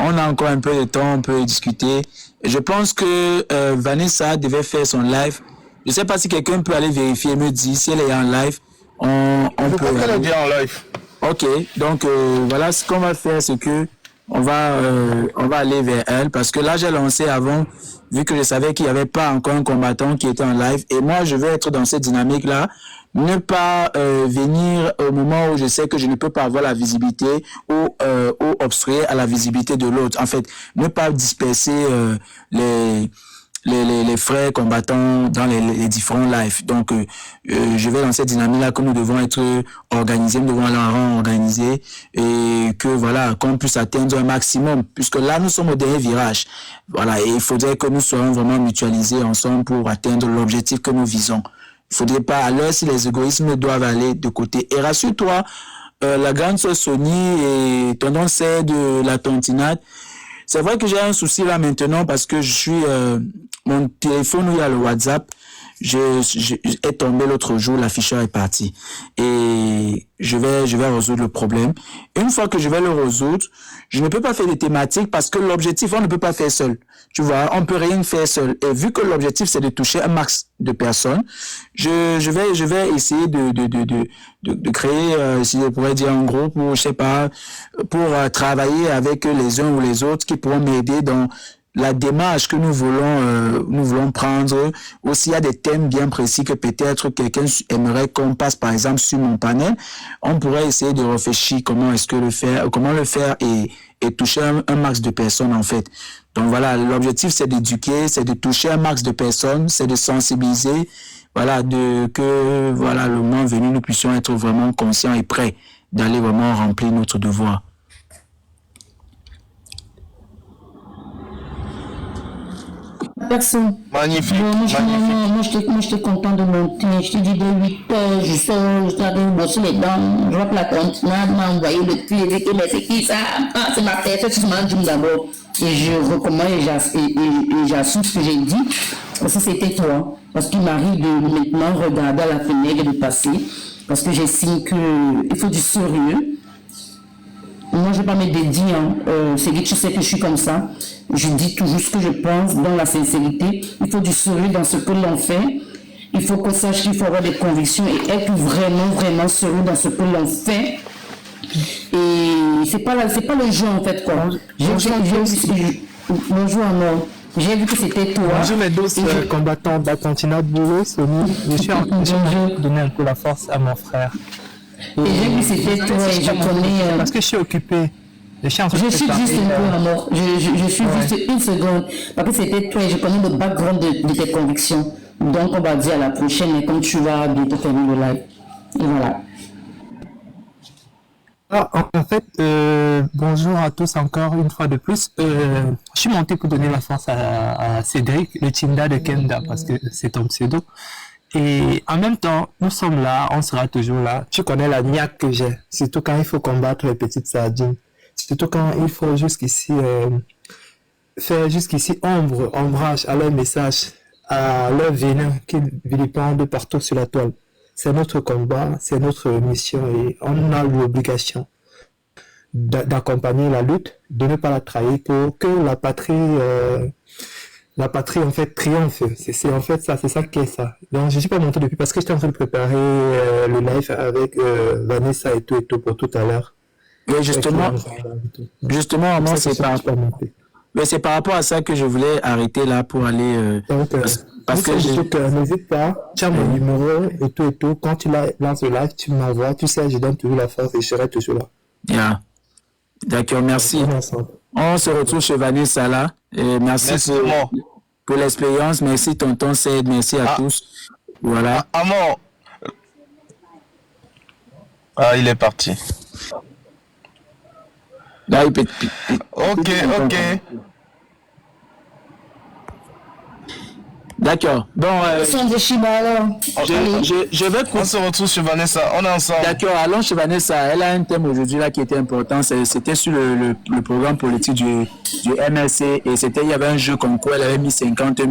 On a encore un peu de temps, on peut discuter. Je pense que Vanessa devait faire son live. Je ne sais pas si quelqu'un peut aller vérifier, me dire si elle est en live. On peut. Elle est bien en live. Ok, donc voilà, ce qu'on va faire, c'est que on va aller vers elle parce que là j'ai lancé avant, vu que je savais qu'il n'y avait pas encore un combattant qui était en live. Et moi, je vais être dans cette dynamique-là. Ne pas venir au moment où je sais que je ne peux pas avoir la visibilité ou obstruer à la visibilité de l'autre. En fait, ne pas disperser les frères combattants dans les différents lives. Donc, je vais dans cette dynamique-là que nous devons être organisés, nous devons aller en organiser et que voilà, qu'on puisse atteindre un maximum, puisque là, nous sommes au dernier virage. Voilà, et il faudrait que nous soyons vraiment mutualisés ensemble pour atteindre l'objectif que nous visons. Il ne faudrait pas, à l'heure si les égoïsmes doivent aller de côté. Et rassure-toi, la grande sœur Sony et tonton c'est de la tontinade, c'est vrai que j'ai un souci là maintenant parce que je suis mon téléphone où il y a le WhatsApp, est tombé l'autre jour, l'afficheur est parti et je vais résoudre le problème. Une fois que je vais le résoudre, je ne peux pas faire des thématiques parce que l'objectif on ne peut pas faire seul. Tu vois, on peut rien faire seul. Et vu que l'objectif c'est de toucher un max de personnes, je vais essayer de créer, si je pourrais dire en gros, pour je sais pas, pour travailler avec les uns ou les autres qui pourront m'aider dans la démarche que nous voulons prendre. Aussi, il y a des thèmes bien précis que peut-être quelqu'un aimerait qu'on passe, par exemple, sur mon panel. On pourrait essayer de réfléchir comment le faire et toucher un max de personnes, en fait. Donc voilà, l'objectif, c'est d'éduquer, c'est de toucher un max de personnes, c'est de sensibiliser, voilà, que le moment venu, nous puissions être vraiment conscients et prêts d'aller vraiment remplir notre devoir. Personne. Magnifique. Bon, moi, j'étais content de monter. Je t'ai dit de 8 heures, je sors, je t'avais bossé les dents, je vois que la continente m'a envoyé le clé, mais c'est qui ça? Ah, c'est ma tête, tu m'as dit d'abord. Et je recommande et j'assume ce que j'ai dit. Parce que c'était toi. Parce qu'il m'arrive de maintenant regarder à la fenêtre et de passer. Parce que j'estime qu'il faut du sérieux. Moi, je ne vais pas me dédier. C'est dit, tu sais que je suis comme ça. Je dis toujours ce que je pense dans la sincérité. Il faut du sérieux dans ce que l'on fait. Il faut qu'on sache qu'il faut avoir des convictions et être vraiment, vraiment sérieux dans ce que l'on fait. Et c'est pas le jeu en fait, quoi. Bonjour, Amor. J'ai vu que c'était toi. Bonjour mes douces combattants d'Acantina de Boulot, Sony. Je suis en train de donner un peu la force à mon frère. Et j'ai vu que c'était toi et je connais... Parce que je suis occupé. Je suis juste un peu, Amor. Je suis juste une seconde. Parce que c'était toi et je connais le background de tes convictions. Donc on va dire à la prochaine, comme tu vas bientôt fermer le live. Et voilà. En fait, bonjour à tous encore une fois de plus. Je suis monté pour donner la force à Cédric, le Tinda de Kenda, parce que c'est ton pseudo. Et en même temps, nous sommes là, on sera toujours là. Tu connais la niaque que j'ai, surtout quand il faut combattre les petites sardines. Surtout quand il faut faire jusqu'ici ombrage à leur message, à leur venin qu'ils vilipendent partout sur la toile. C'est notre combat, c'est notre mission et on a l'obligation d'accompagner la lutte, de ne pas la trahir pour que la patrie en fait triomphe. C'est en fait ça, c'est ça qui est ça. Donc je suis pas monté depuis parce que j'étais en train de préparer le live avec Vanessa et tout pour tout à l'heure. Oui, justement, moi c'est par rapport à ça que je voulais arrêter là pour aller parce que n'hésite pas, tu as mon numéro et tout. Quand tu lances le live, tu m'envoies, tu sais, je donne toujours la force et je serai toujours là. Yeah. D'accord, merci. On se retrouve chez Vanessa là. Et merci pour l'expérience. Merci tonton Ced, merci à tous. Voilà. Amor. Ah, il est parti. Là, il peut... Ok. D'accord. Bon, je vais... On se retrouve chez Vanessa. On est ensemble. D'accord, allons chez Vanessa. Elle a un thème aujourd'hui là qui était important. C'était sur le programme politique du MLC. Et il y avait un jeu comme quoi elle avait mis 50 000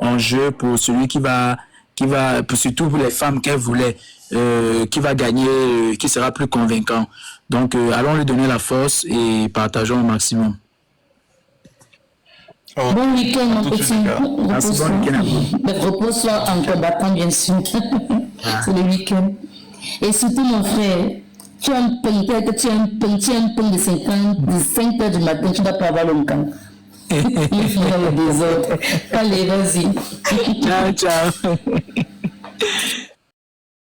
en jeu pour celui qui va surtout pour les femmes qu'elle voulait, qui va gagner, qui sera plus convaincant. Donc, allons lui donner la force et partageons au maximum. Bon week-end, mon petit. Repose-toi en combattant, bien sûr. C'est le week-end. Et surtout, mon frère, tu as un pain de 5 heures du matin, tu dois pas avoir le camp. Il finit le désordre. Allez, vas-y. Ciao.